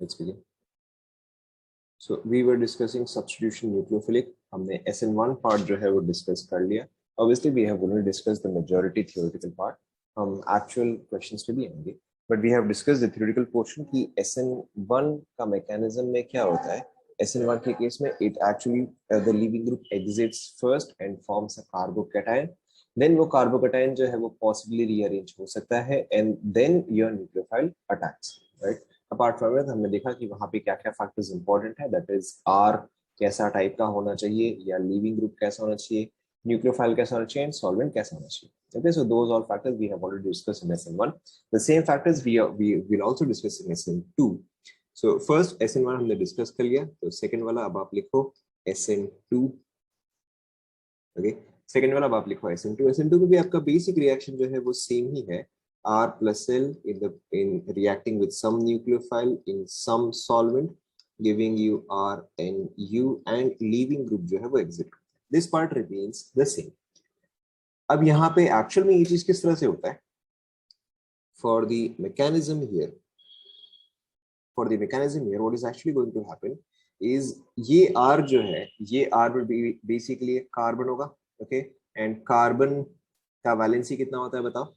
Let's begin. So we were discussing substitution nucleophilic. हमने SN1 part जो है वो discuss कर लिया. Obviously we have only discussed the majority theoretical part. हम actual questions पे भी आएंगे. But we have discussed the theoretical portion कि SN1 का mechanism में क्या होता है. SN1 के केस में it actually the leaving group exits first and forms a carbocation. Then वो carbocation जो है वो possibly rearrange हो सकता है and then your nucleophile attacks, right? Apart from it हमने देखा कि वहां पे क्या क्या फैक्टर्स इंपॉर्टेंट है. दैट इज आर कैसा टाइप का होना चाहिए, या लीविंग ग्रुप कैसा होना चाहिए, न्यूक्लियोफाइल कैसा होना चाहिए, सॉल्वेंट कैसा होना चाहिए. Okay, so those all factors we have already discussed in SN1. The same factors we will also discuss in SN2. So first SN1 हमने डिस्कस कर लिया, तो सेकंड वाला अब आप लिखो SN2. ओके, सेकंड वाला अब आप लिखो SN2. SN2 में भी आपका बेसिक रिएक्शन जो है वो सेम ही है. R plus L in reacting with some nucleophile in some solvent, giving you R and U, and leaving group जो है वो exit. This part remains the same. अब यहाँ पे एक्चुअल में ये चीज किस तरह से होता है? For the mechanism here, what is actually going to happen is ये R जो है, ये R में basically कार्बन होगा, okay, and कार्बन का वैलेंसी कितना होता है बताओ?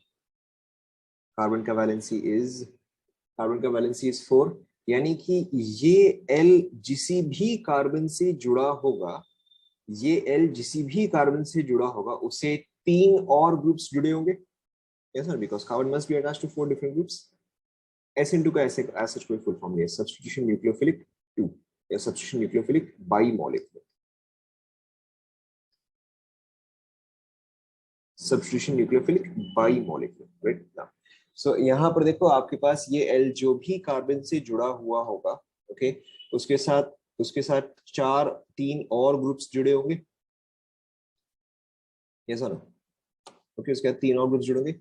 कार्बन का वैलेंसी इज 4, यानी कि ये L जिसी भी कार्बन से जुड़ा होगा, उससे 3 और ग्रुप्स जुड़े होंगे. yes sir, because carbon must be attached to 4 different groups. SN2 का ऐसे कोई फुल फॉर्म नहीं है. सब्स्टिट्यूशन न्यूक्लियोफिलिक 2 या substitution nucleophilic bimolecular. Right now. So यहाँ पर देखो आपके पास ये L जो भी कार्बन से जुड़ा हुआ होगा, ओके, उसके साथ 3 और ग्रुप्स जुड़े होंगे. यस और नो? ओके, उसके बाद 3 और ग्रुप्स जुड़ेंगे.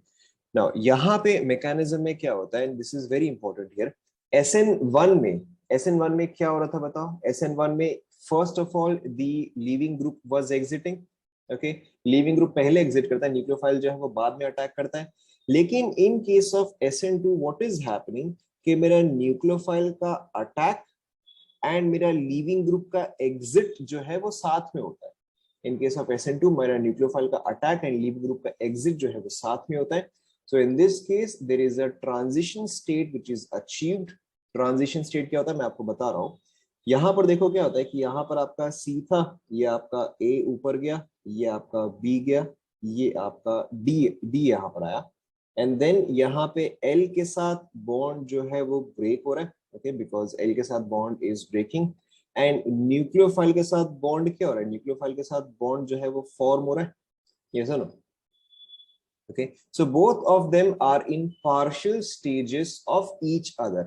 नाउ यहाँ पे मैकेनिज्म में क्या होता है, and this is very important here. SN1 में क्या हो रहा था बताओ? SN1 में first of all the leaving group was exiting. Okay, leaving group पहले एग्जिट करता है, न्यूक्लियोफाइल जो है वो बाद में अटैक करता है. लेकिन इन case of SN2 what is happening कि मेरा न्यूक्लियोफाइल का अटैक एंड मेरा लीविंग ग्रुप का एग्जिट जो है वो साथ में होता है. इन केस ऑफ SN2 मेरा न्यूक्लियोफाइल का अटैक एंड लीविंग ग्रुप का एग्जिट जो है वो साथ में होता है. So in this case there is a transition state which is achieved. Transition state क्या होता है मैं आपको बता रहा हूँ. यहाँ पर देखो क्या होता है कि यहाँ पर आपका C था, ये आपका A ऊपर गया, ये आपका B गया, ये आपका D यहाँ पर आया, एंड देन यहाँ पे L के साथ बॉन्ड जो है वो ब्रेक हो रहा है. ओके, बिकॉज L के साथ bond is breaking, and nucleophile के साथ बॉन्ड क्या हो रहा है? न्यूक्लियोफाइल के साथ बॉन्ड जो है वो फॉर्म हो रहा है. यस और no? Okay, so both of them are in partial stages of each other.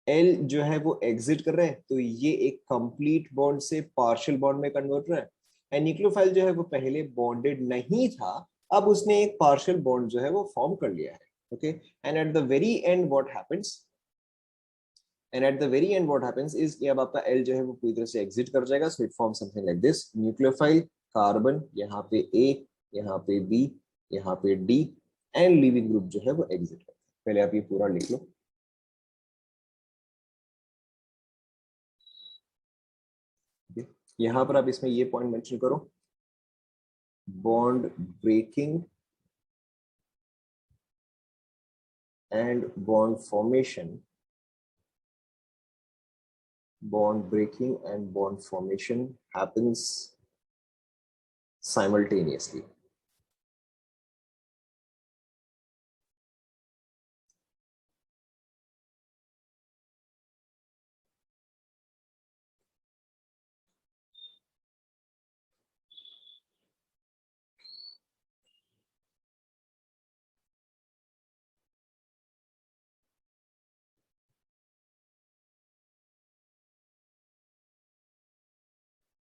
L जो है वो एग्जिट कर रहा है, तो ये एक कंप्लीट बॉन्ड से पार्शियल बॉन्ड में कन्वर्ट रहा है. एंड न्यूक्लियोफाइल जो है वो पहले बॉन्डेड नहीं था, अब उसने एक पार्शियल बॉन्ड जो है वो फॉर्म कर लिया है. Okay, and at the very and what happens is कि अब आपका L जो है वो पूरी तरह से एग्जिट कर जाएगा. So it form something like this. Nucleophile, carbon, यहाँ पे A, यहाँ पे B, यहाँ पे D, एंड लिविंग ग्रुप जो है वो एग्जिट करता है. पहले आप ये पूरा लिख लो. यहाँ पर आप इसमें ये पॉइंट मेंशन करो, bond breaking and bond formation. Bond breaking and bond formation happens simultaneously.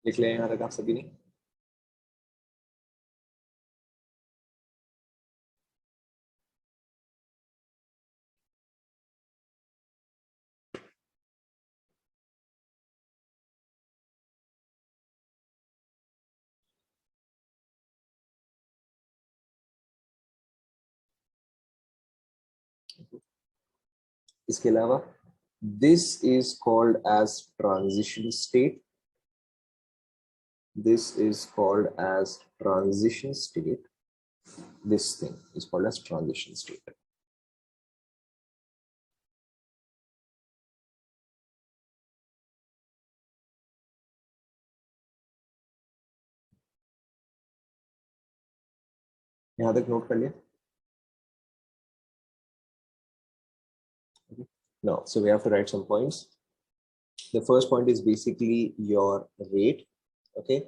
लिख लें यहाँ तक आप सभी ने? इसके अलावा This is called as transition state. This is called as transition state. This thing is called as transition state. यहाँ तक नोट कर लिया? Okay. Now, so we have to write some points. The first point is basically your rate. Okay.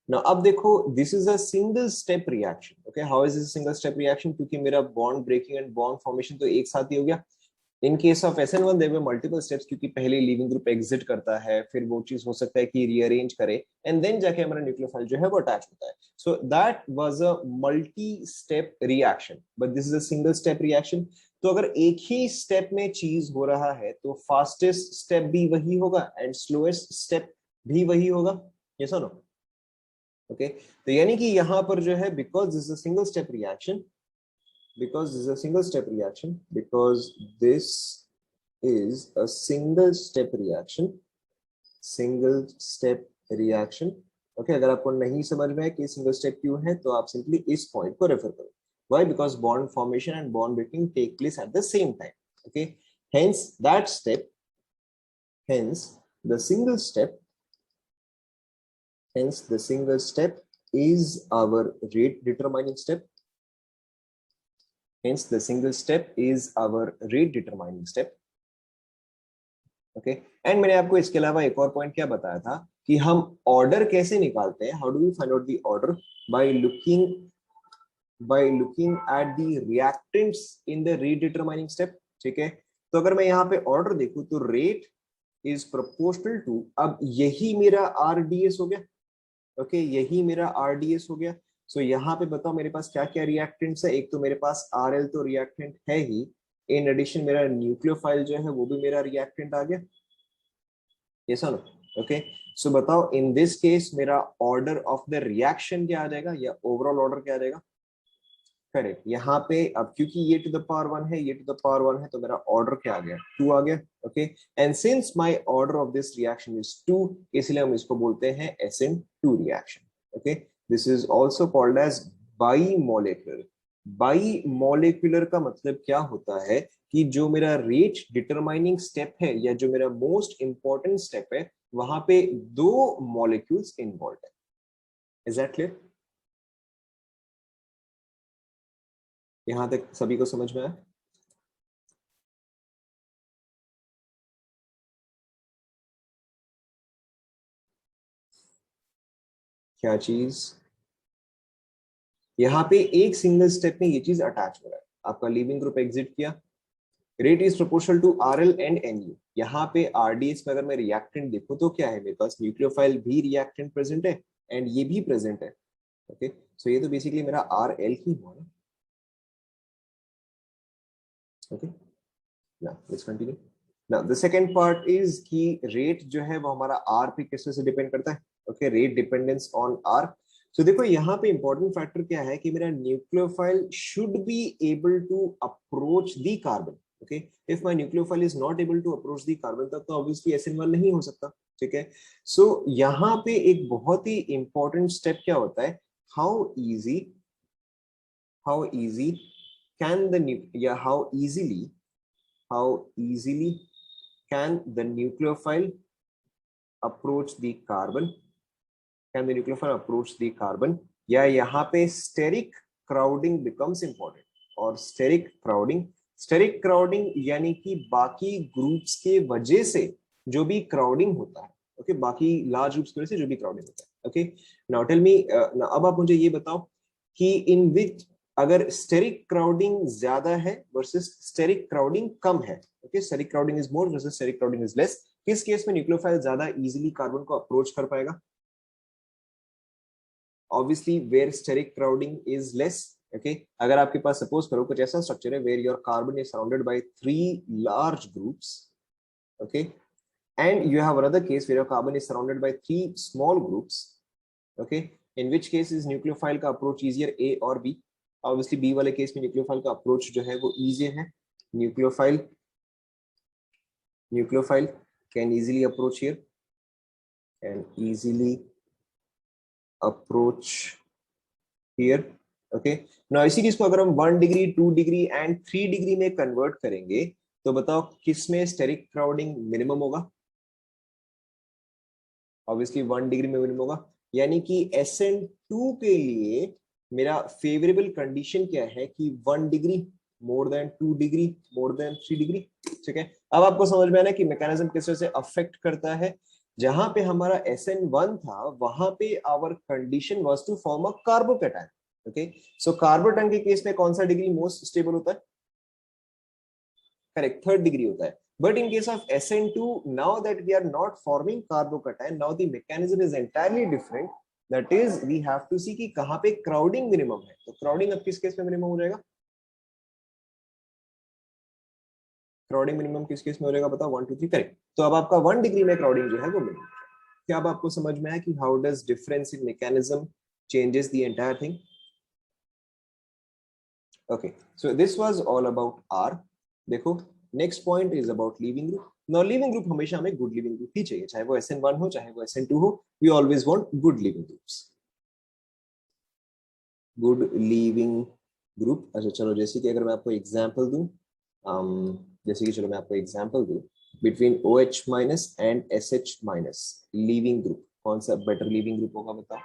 Now, अब देखो, this is a single step reaction. Okay. How is this a single step reaction? क्योंकि मेरा bond breaking and bond formation तो एक साथ ही हो गया. In case of SN1 there were multiple steps, क्योंकि पहले लीविंग ग्रुप एग्जिट करता है, फिर वो चीज हो सकता है कि रीअरेंज करे एंड देन जाके हमारा न्यूक्लियोफाइल जो है वो अटैच होता है. So that was a multi step reaction, but this is a single step reaction. तो अगर एक ही स्टेप में चीज हो रहा है तो फास्टेस्ट स्टेप भी वही होगा एंड स्लोएस्ट स्टेप भी वही होगा. यस और नो? ओके. तो यानी कि यहां पर जो है, because this is a single step reaction, because this is a single step reaction, because this is a single step reaction, single step reaction. Okay, अगर आपको नहीं समझ में है कि सिंगल स्टेप क्यों है तो आप सिंपली इस पॉइंट को रेफर करो. Why? Because bond formation and bond breaking take place at the same time. Okay, hence that step, hence the single step, hence the single step is our rate determining step. Hence, the single step is our rate determining step. Okay. And मैंने आपको इसके अलावा एक और point क्या बताया था कि हम ऑर्डर कैसे निकालते हैं. How do we find out the order? by looking at the reactants in the rate determining step. ठीक है. तो अगर मैं यहाँ पे ऑर्डर देखूं तो रेट इज प्रोपोर्शनल टू, अब यही मेरा RDS हो गया. ओके, यही मेरा RDS हो गया. सो यहाँ पे बताओ मेरे पास क्या क्या रिएक्टेंट्स है. एक तो मेरे पास RL तो रिएक्टेंट है ही, इन एडिशन मेरा न्यूक्लियोफाइल जो है वो भी मेरा रिएक्टेंट आ गया. यस और नो? ओके. सो बताओ इन दिस केस मेरा ऑर्डर ऑफ द रिएक्शन क्या आ जाएगा या ओवरऑल ऑर्डर क्या आ जाएगा? करेक्ट. यहाँ पे अब क्योंकि ये टू द पावर 1 है, ये टू द पावर 1 है, तो मेरा ऑर्डर क्या आ गया? 2 आ गया. Okay. And since my order of this reaction is 2, इसलिए हम इसको बोलते हैं SN2 reaction. Okay. This is also called as bimolecular. Bimolecular का मतलब क्या होता है कि जो मेरा रेट डिटरमाइनिंग स्टेप है या जो मेरा मोस्ट इंपॉर्टेंट स्टेप है, वहां पे 2 मॉलिक्यूल्स इन्वॉल्व है. Is that clear? यहां तक सभी को समझ में आया? क्या चीज? यहाँ पे एक सिंगल स्टेप में ये चीज अटैच हो रहा है. आपका लीविंग ग्रुप एग्जिट किया, rate is proportional to RL and NU. यहाँ पे RDS में अगर मैं रिएक्टेंट देखूं तो क्या है, मेरे पास न्यूक्लियोफाइल भी रिएक्टेंट प्रेजेंट है एंड ये भी प्रेजेंट है. ओके. सो ये तो बेसिकली मेरा RL ही हुआ ना. Okay. Now let's continue. Now the second part is कि रेट जो है वो हमारा R पे किससे से डिपेंड करता है. Okay. Rate dependence on R. तो देखो यहाँ पे इंपॉर्टेंट फैक्टर क्या है कि मेरा nucleophile should be able to approach the carbon. Okay. If my nucleophile is not able to approach the carbon तब तो ऑब्वियसली SN1 नहीं हो सकता. ठीक है. सो यहाँ पे एक बहुत ही इंपॉर्टेंट स्टेप क्या होता है, हाउ इजी कैन द या how easily can the nucleophile approach the carbon? Can the nucleophile approach the carbon? या यहाँ पे steric crowding becomes important. और steric crowding यानी कि बाकी ग्रुप्स के वजह से जो भी क्राउडिंग होता है. ओके. बाकी लार्ज ग्रुप्स की वजह से जो भी क्राउडिंग होता है. ओके. नाउ टेल मी, अब आप मुझे ये बताओ कि इन विच अगर स्टेरिक क्राउडिंग ज्यादा है वर्सेस स्टेरिक क्राउडिंग कम है. Okay. Steric crowding is more versus steric crowding is less. किस केस में न्यूक्लियोफाइल ज्यादा इजीली कार्बन को अप्रोच कर पाएगा? Obviously where steric crowding is less. Okay. अगर आपके पास सपोज करो कुछ ऐसा स्ट्रक्चर है where your carbon is surrounded by 3 large groups. Okay. And you have another case where your carbon is surrounded by 3 small groups. Okay. In which case is nucleophile का approach easier, A और B? Obviously B वाले case में nucleophile का approach जो है वो easy है. Nucleophile nucleophile can easily approach here, can easily approach here. Okay, now इसी चीज को अगर हम 1 डिग्री 2 डिग्री एंड 3 डिग्री में कन्वर्ट करेंगे तो बताओ किस में स्टेरिक क्राउडिंग मिनिमम होगा? ऑब्वियसली 1 डिग्री में मिनिमम होगा, यानी कि SN2 के लिए मेरा फेवरेबल कंडीशन क्या है कि 1 degree more than 2 degree more than 3 degree. ठीक है, अब आपको समझ में आना कि मैकेनिज्म किस तरह से अफेक्ट करता है। जहां पे हमारा SN1 था वहां पे our condition was to form a carbocation. Okay, so कार्बोटन के केस में कौन सा डिग्री मोस्ट स्टेबल होता है? करेक्ट, 3rd डिग्री होता है। But in case of SN2, now that we are not forming carbocation, now the mechanism is entirely different. That is, we have to see कि कहाँ पे crowding minimum है। तो crowding अब किस केस में minimum हो जाएगा? crowding minimum किस केस में हो जाएगा बताओ? 1 2 3, करेक्ट। तो अब आपका 1 डिग्री में crowding जो है वो minimum। क्या अब आपको समझ में आया कि how does difference in mechanism changes the entire thing? Okay, so this was all about R. देखो, next point is about leaving group. Now leaving group हमेशा हमें गुड लीविंग ग्रुप ही चाहिए, चाहे वो SN1 हो चाहे वो SN2 हो, we always want good leaving groups, good leaving group. अच्छा चलो, जैसे कि अगर मैं आपको एग्जांपल दूं, जैसे कि चलो मैं आपको एग्जांपल दूं, between OH minus and SH minus leaving group कौन सा बेटर लीविंग ग्रुप होगा बताओ?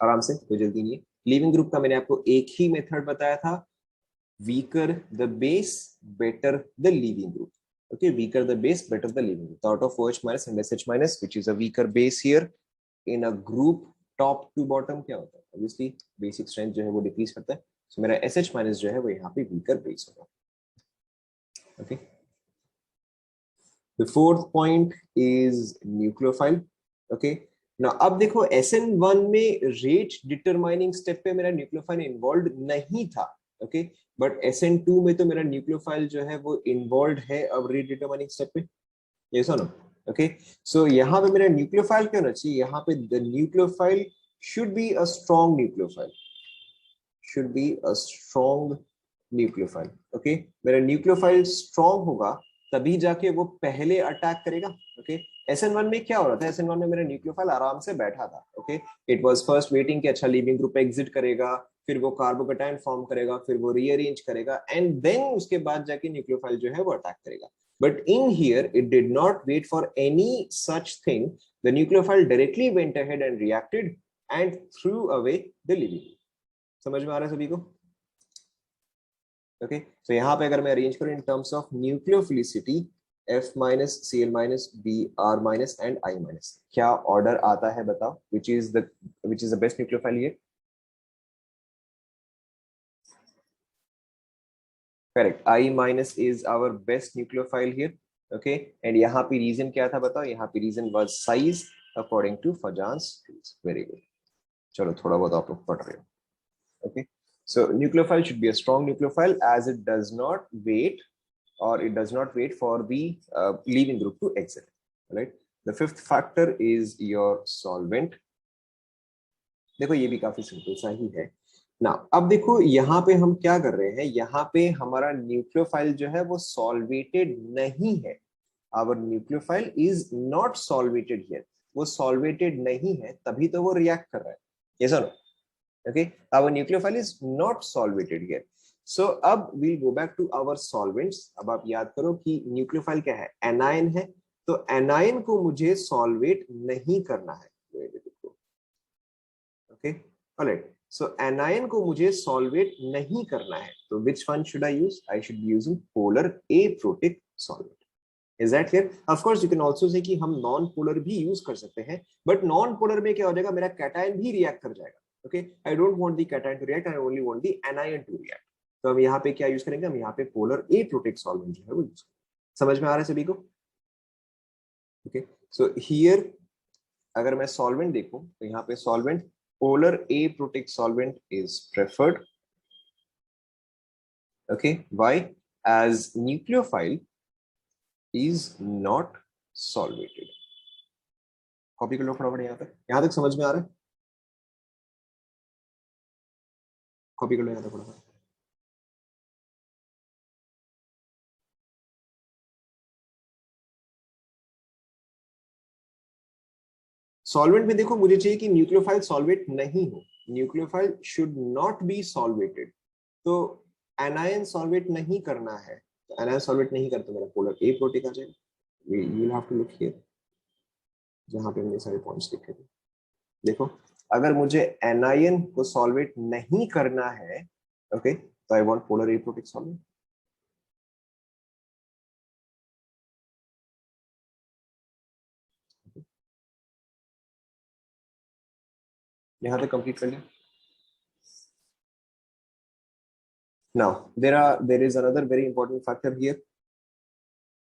आराम से, कोई जल्दी नहीं है। लीविंग ग्रुप का मैंने आपको एक ही मेथड बताया था, weaker the base better the leaving group. Okay, weaker the base better the leaving group. Out of OH minus and SH minus, which is a weaker base here in a group top to bottom, क्या होता है? Obviously basic strength जो है वो decrease करता है, so मेरा SH minus जो है वो यहाँ पे weaker base होगा। Okay, the fourth point is nucleophile. Okay, now अब देखो SN1 में rate determining step पे मेरा nucleophile involved नहीं था। ओके, बट SN2 में तो मेरा न्यूक्लियोफाइल जो है वो इन्वॉल्व है अब रीडिटरमाइनिंग स्टेप पे, ये सुनो। ओके, सो यहाँ पे मेरा न्यूक्लियोफाइल क्या होना चाहिए? यहाँ पे the nucleophile should be a strong nucleophile, should be a strong nucleophile. Okay, मेरा न्यूक्लियोफाइल स्ट्रॉन्ग होगा तभी जाके वो पहले अटैक करेगा। ओके, SN1 में क्या हो रहा था? SN1 में मेरा न्यूक्लियोफाइल आराम से बैठा था। Okay, it was first waiting कि अच्छा लीविंग ग्रुप एग्जिट करेगा, फिर वो कार्बोकैटायन फॉर्म करेगा, फिर वो रीअरेंज करेगा एंड देन उसके बाद जाके न्यूक्लियोफाइल जो है वो अटैक करेगा। But in here it did not wait for any such thing, the nucleophile directly went ahead and reacted and threw away the leaving. समझ में आ रहा है सभी को? ओके, तो यहाँ पे अगर मैं अरेंज करूँ in terms of nucleophilicity, F minus Cl minus Br minus and I minus, क्या ऑर्डर आता है बताओ? Which is the best nucleophile here? Correct, I minus is our best nucleophile here. Okay, and यहाँ पे reason क्या था बताओ? यहाँ पे reason was size according to Fajans rules. Very good, चलो थोड़ा बहुत आप लोग पढ़ रहे हो। Okay, so nucleophile should be a strong nucleophile as it does not wait, or it does not wait for the leaving group to exit. Right. The fifth factor is your solvent. देखो ये भी काफी simple सा ही है ना। अब देखो यहाँ पे हम क्या कर रहे हैं, यहाँ पे हमारा न्यूक्लियोफाइल जो है वो सॉल्वेटेड नहीं है। Our nucleophile is not solvated here, वो सॉल्वेटेड नहीं है तभी तो वो रिएक्ट कर रहा है। ये sir, okay, our nucleophile is not solvated here, so अब we'll go back to our solvents। अब आप याद करो कि न्यूक्लियोफाइल क्या है? एनायन है, तो एनायन को मुझे सॉल्वेट नहीं करना है। ओके, ऑलराइट, सो एनायन को मुझे सॉल्वेट नहीं करना है, तो which one should I use? I should be using polar aprotic solvent। Is that clear? Of course, you can also say कि हम नॉन पोलर भी यूज कर सकते हैं, बट नॉन पोलर में क्या हो जाएगा? मेरा कैटायन भी रिएक्ट कर जाएगा। Okay, I don't want the cation to react, I only want the anion to react. तो हम यहाँ पे क्या यूज करेंगे? हम यहाँ पे पोलर एप्रोटिक सॉल्वेंट जो है वो यूज करेंगे। समझ में आ रहा है सभी को? ओके, सो हियर अगर मैं सॉल्वेंट देखूं तो यहाँ पे solvent polar aprotic solvent is preferred. Okay, why? As nucleophile is not solvated। Copy कर लो फटाफट, यहाँ तक समझ में आ रहा है? कॉपी कर लो यहाँ तक फटाफट। सॉल्वेंट में देखो मुझे चाहिए कि न्यूक्लियोफाइल सॉल्वेट नहीं हो, nucleophile should not be solvated, तो एनायन सॉल्वेट नहीं करना है, तो एनायन सॉल्वेट नहीं करते मेरा पोलर ए प्रोटीन आ जाएगा। You will have to look here जहां पे मैंने सारे पॉइंट्स लिखे थे। देखो अगर मुझे एनायन को सॉल्वेट नहीं करना है, ओके, तो I want polar A protein solvate. यहां तक कंप्लीट कर लिया। Now there is another very important factor here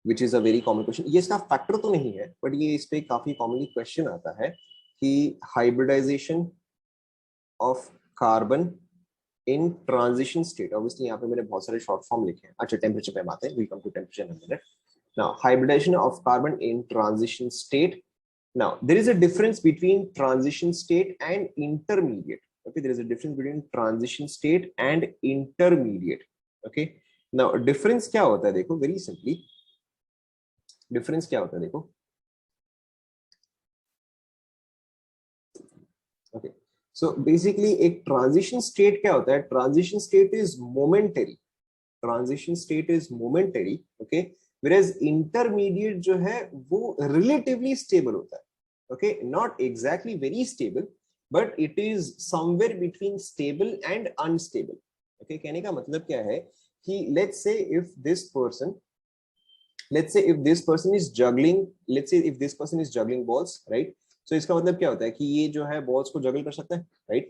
which is a very common question। ये इसका फैक्टर तो नहीं है बट ये इस पे काफी कॉमनली क्वेश्चन आता है कि hybridization of carbon in transition state. Obviously यहाँ पे मैंने बहुत सारे शॉर्ट फॉर्म लिखे हैं। अच्छा टेम्परेचर पे हम आते हैं, we come to temperature in a minute. Now hybridization of carbon in transition state. Now, there is a difference between transition state and intermediate. Okay, there is a difference between transition state and intermediate. Okay, now difference क्या होता है देखो, very simply difference क्या होता है देखो। Okay, so basically एक transition state क्या होता है, transition state is momentary, transition state is momentary, okay, whereas intermediate जो है वो relatively stable होता है। Okay, not exactly very stable but it is somewhere between stable and unstable। Okay, कहने का मतलब क्या है कि let's say if this person is juggling, let's say if this person is juggling balls, right? So इसका मतलब क्या होता है कि ये जो है balls को juggle कर सकता है, right?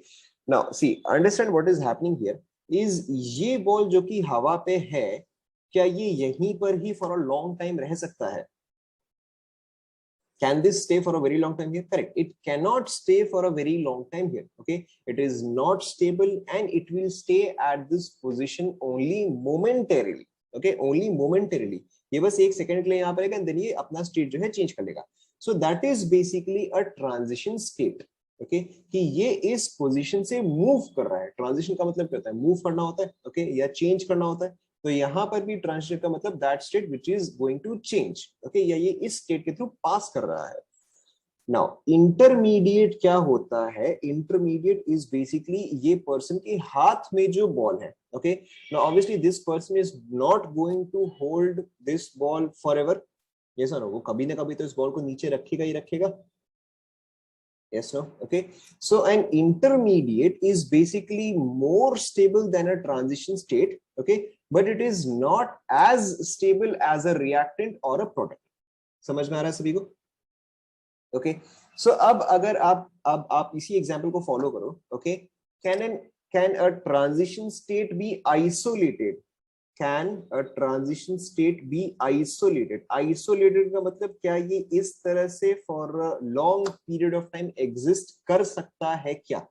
Now see, understand what is happening here is ये ball जो कि हवा पे है, क्या ये यहीं पर ही for a long time रह सकता है? Can this stay for a very long time here? Correct. It cannot stay for a very long time here. Okay. It is not stable and it will stay at this position only momentarily. Okay. Only momentarily. ये बस एक second के लिए यहाँ पर रहेगा and then ये अपना स्टेट जो है चेंज कर लेगा। So that is basically a transition state. Okay. कि ये इस पोजीशन से मूव कर रहा है। ट्रांजिशन का मतलब क्या होता है? मूव करना होता है, okay, या चेंज करना होता है। तो यहां पर भी ट्रांजिशन का मतलब that state which is going to change, okay, या ये इस स्टेट के थ्रू पास कर रहा है। नाउ इंटरमीडिएट क्या होता है? इंटरमीडिएट इज बेसिकली ये पर्सन के हाथ में जो बॉल है, okay. Now obviously this person is not going to hold this ball forever. ये सर वो कभी ना कभी तो इस बॉल को नीचे रखेगा ही रखेगा। Yes, no? Okay. So an intermediate is basically more stable than a transition state, okay, but it is not as stable as a reactant or a product। समझ में आ रहा है सभी को? Okay. So अब अगर आप इसी एग्जांपल को फॉलो करो, okay, can a transition state be isolated? Can a transition state be isolated? Isolated का मतलब क्या, ये इस तरह से for a long period of time exist कर सकता है क्या?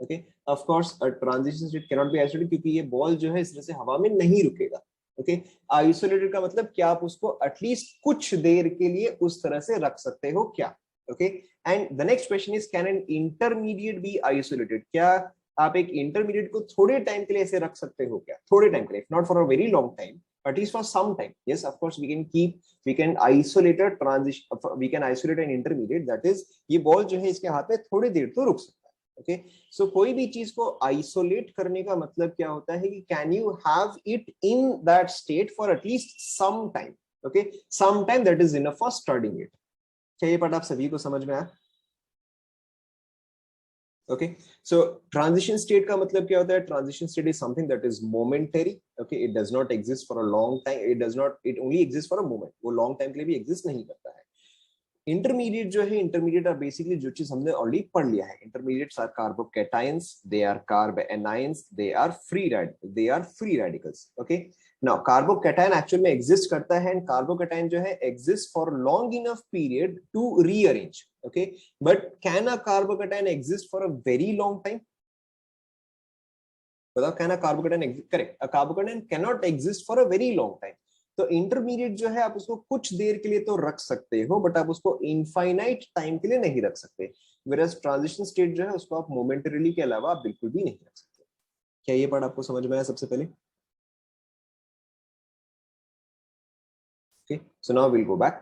Okay, of course a transition state cannot be isolated क्योंकि ये बॉल जो है इस तरह से हवा में नहीं रुकेगा। Okay, isolated का मतलब क्या, आप उसको एटलीस्ट कुछ देर के लिए उस तरह से रख सकते हो क्या? Okay, and the next question is can an intermediate be isolated? क्या आप एक इंटरमीडिएट को थोड़े टाइम के लिए ऐसे रख सकते हो क्या? थोड़े टाइम के लिए, not for a very long time, at least for some time। Yes, of course we can isolate a transition, we can isolate an intermediate, that is ये बॉल जो है इसके हाथ में थोड़ी देर तो रुक सकता है। ओके, सो कोई भी चीज को आइसोलेट करने का मतलब क्या होता है कि can you have it in that state for at least some time. Okay, some time that is enough for starting it. क्या ये पार्ट आप सभी को समझ में आया? Okay, so transition state का मतलब क्या होता है? Transition state is something that is momentary, okay, it does not exist for a long time, it only exists for a moment, वो long time के लिए भी exist नहीं करता है। इंटरमीडिएट जो है, इंटरमीडिएट आर बेसिकली जो चीज हमने ऑलरेडी पढ़ लिया है, intermediates are carbocations, they are carbanions, they are free radicals. Okay, now carbocation actual में एग्जिस्ट करता है एंड कार्बोकैटायन जो है exist for long enough period to rearrange. Okay, but can a carbocation exist for a very long time? बताओ, can a carbocation, correct, a carbocation can not exist for a very long time. तो intermediate जो है आप उसको कुछ देर के लिए तो रख सकते हो बट आप उसको इनफाइनाइट टाइम के लिए नहीं रख सकते। वेयरएज ट्रांजिशन स्टेट जो है उसको आप मोमेंटरीली के अलावा आप बिल्कुल भी नहीं रख सकते। क्या ये पार्ट आपको समझ में आया सबसे पहले? Okay, so now we'll go back,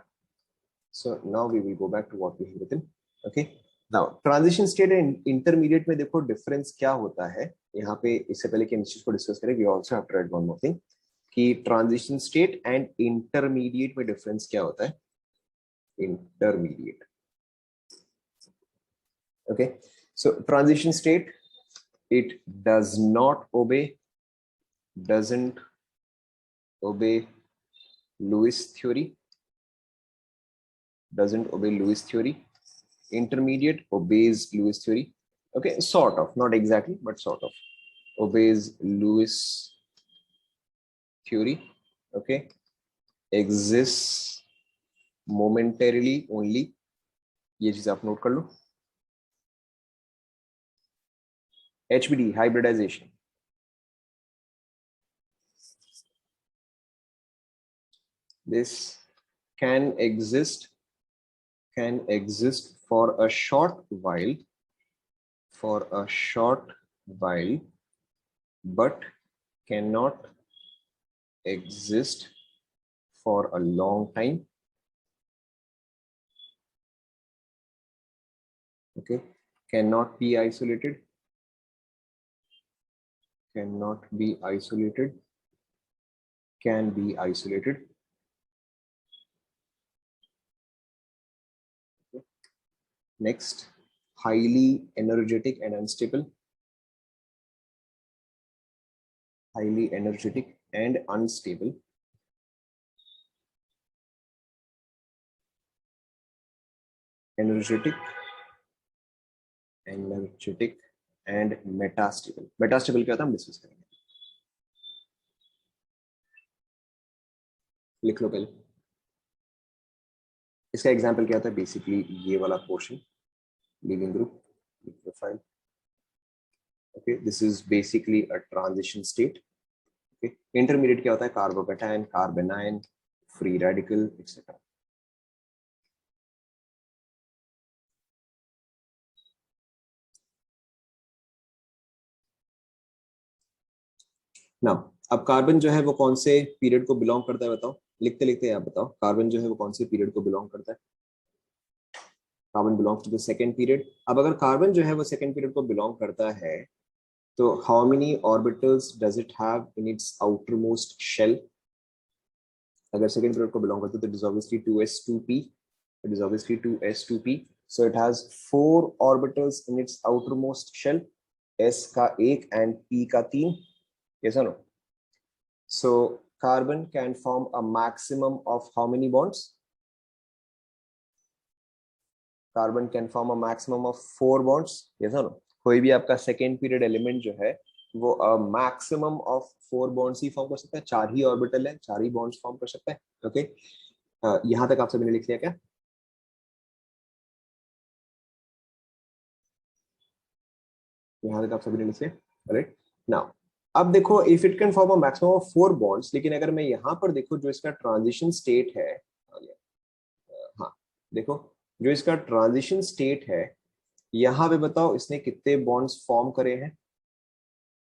to what we have written। Okay, now transition state and intermediate में देखो डिफरेंस क्या होता है यहाँ पे। इससे पहले कि इन चीज को डिस्कस करें, we also have to write one more thing कि ट्रांजिशन स्टेट एंड इंटरमीडिएट में डिफरेंस क्या होता है। Intermediate, okay, so transition state, it doesn't obey Lewis theory. Intermediate obeys Lewis theory. Okay, sort of, not exactly, but sort of obeys Lewis theory. Okay, exists momentarily only. ये चीज आप note कर लो। HBD, hybridization. This can exist for a short while, but cannot exist for a long time. Okay, cannot be isolated, can be isolated. Okay. Next, highly energetic and unstable. Highly energetic and unstable. Energetic and metastable. Metastable क्या था हम discuss करेंगे, लिख लो पहले। इसका example क्या होता है, बेसिकली ये वाला portion, leaving group profile. Okay, this is basically a transition state. Okay, intermediate क्या होता है, कार्बोकैटायन, कार्बेनायन, फ्री रेडिकल एक्सेट्रा। ना अब कार्बन जो है वो कौन से पीरियड को बिलोंग करता है, बताओ, लिखते लिखते आप बताओ, कार्बन जो है वो कौन से पीरियड को बिलोंग करता है। Carbon belongs to the second period. अब अगर कार्बन जो है वो सेकंड पीरियड को बिलोंग करता है तो how many orbitals does it have in its outermost shell. अगर सेकंड पीरियड को बिलोंग करता है तो it is obviously 2s2p, it is obviously 2s2p, so it has 4 orbitals in its outermost shell, s का 1 and p का 3, yes or no? So carbon can form a maximum of how many bonds? Carbon can form a maximum of 4 bonds, yes or no? कोई भी आपका second period element जो है वो maximum of 4 bonds he form कर सकता है। 4 ही orbital है, 4 ही बॉन्ड्स फॉर्म कर सकता है। ओके, यहां तक आप सभी ने लिख लिया क्या? यहां तक आप सभी ने लिख लिया, राइट? नाउ अब देखो, if it can form a maximum of 4 bonds, लेकिन अगर मैं यहां पर देखो जो इसका ट्रांजिशन स्टेट है, हाँ देखो जो इसका ट्रांजिशन स्टेट है, यहाँ पे बताओ इसने कितने बॉन्ड्स फॉर्म करे हैं।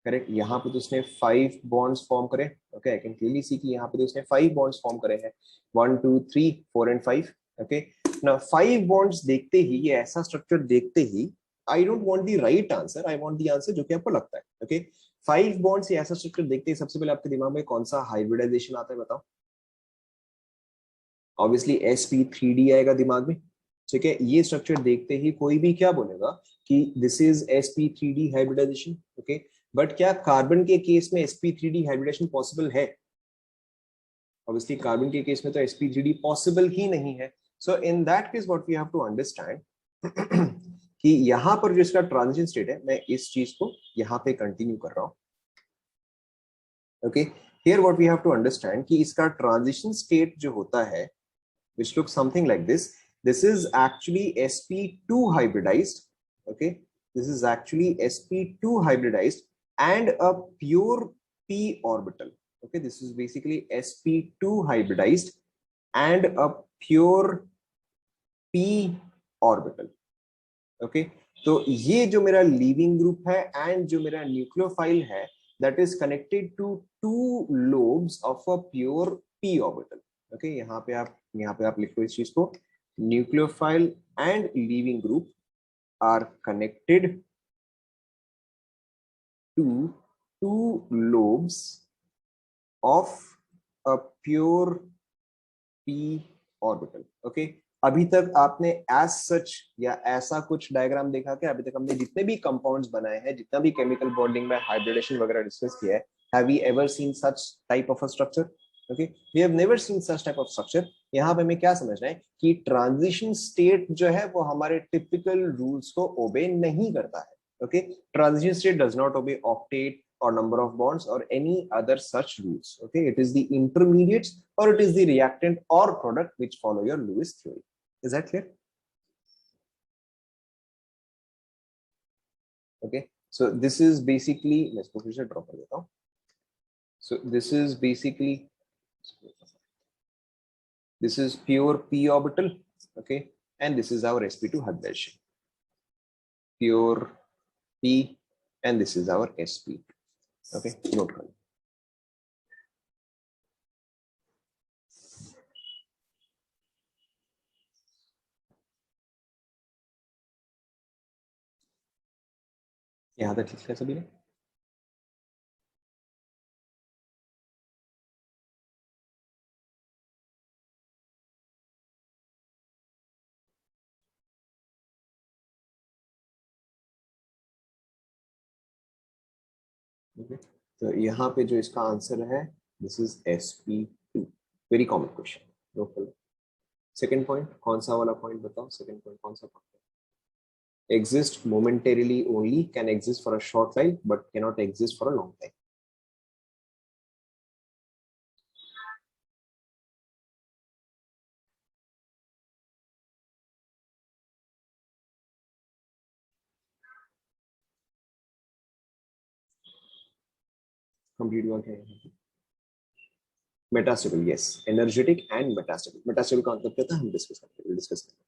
करेक्ट, यहाँ पे तो उसने 5 बॉन्ड्स फॉर्म करे। Okay, I can clearly see कि यहाँ पे तो उसने 5 बॉन्ड्स फॉर्म करे हैं, 1 2 3 4 एंड 5। ओके, ना 5 बॉन्ड्स देखते ही, ये ऐसा स्ट्रक्चर देखते ही, I don't want the right answer, I want the answer जो कि आपको लगता है। ओके, 5 बॉन्ड्स ये ऐसा स्ट्रक्चर देखते ही सबसे पहले आपके दिमाग में कौन सा हाइब्रिडाइजेशन आता है, बताओ। ऑब्वियसली sp3d आएगा दिमाग में। ठीक है, ये स्ट्रक्चर देखते ही कोई भी क्या बोलेगा कि this is sp3d hybridization. Okay, but क्या कार्बन के केस में sp3d हाइब्रिडेशन पॉसिबल है? ऑब्वियसली कार्बन के केस में तो sp3d पॉसिबल ही नहीं है। So in that case what we have to understand कि यहां पर जो इसका ट्रांजिशन स्टेट है, मैं इस चीज को यहां पे कंटिन्यू कर रहा हूं। Okay, here what we have to understand कि इसका ट्रांजिशन स्टेट जो होता है which looks something like this. This is actually sp2 hybridized. Okay, this is actually sp2 hybridized and a pure p orbital. Okay, this is basically sp2 hybridized and a pure p orbital. Okay, तो ये जो मेरा leaving group है and जो मेरा nucleophile है, that is connected to 2 lobes of a pure p orbital. Okay, यहाँ पे आप लिखो इस चीज को, nucleophile and leaving group are connected to two lobes of a pure p orbital. Okay, अभी तक आपने एज सच या ऐसा कुछ डायग्राम देखा क्या? अभी तक हमने जितने भी कंपाउंड्स बनाए हैं, जितना भी केमिकल बॉन्डिंग में हाइब्रिडेशन वगैरह डिस्कस किया है, have we ever seen such type of a structure? Okay, we have never seen such type of structure. यहाँ पे हमें क्या समझना है कि ट्रांजिशन स्टेट जो है वो हमारे टिपिकल रूल्स को ओबे नहीं करता है. Okay, transition state does not obey octet or number of bonds or any other such rules. Okay, it is the intermediates or it is the reactant or product which follow your Lewis theory. Is that clear? Okay, so this is basically, let's go to drop it down. So this is basically, this is pure p orbital. Okay, and this is our sp2 hydration, pure p, and this is our sp. Okay, note करें. यहाँ तक लिखा है सभी ने? Okay. तो यहाँ पे जो इसका आंसर है, this is sp2. Very common question. No problem. Second point, कौन सा वाला पॉइंट बताओ? सेकंड पॉइंट कौन सा point? Exist momentarily only, can exist for a short while but cannot exist for a long time. Complete हुआ क्या है? Metastable, yes. Energetic and metastable. Metastable का मतलब क्या था? हम डिस्कस करेंगे.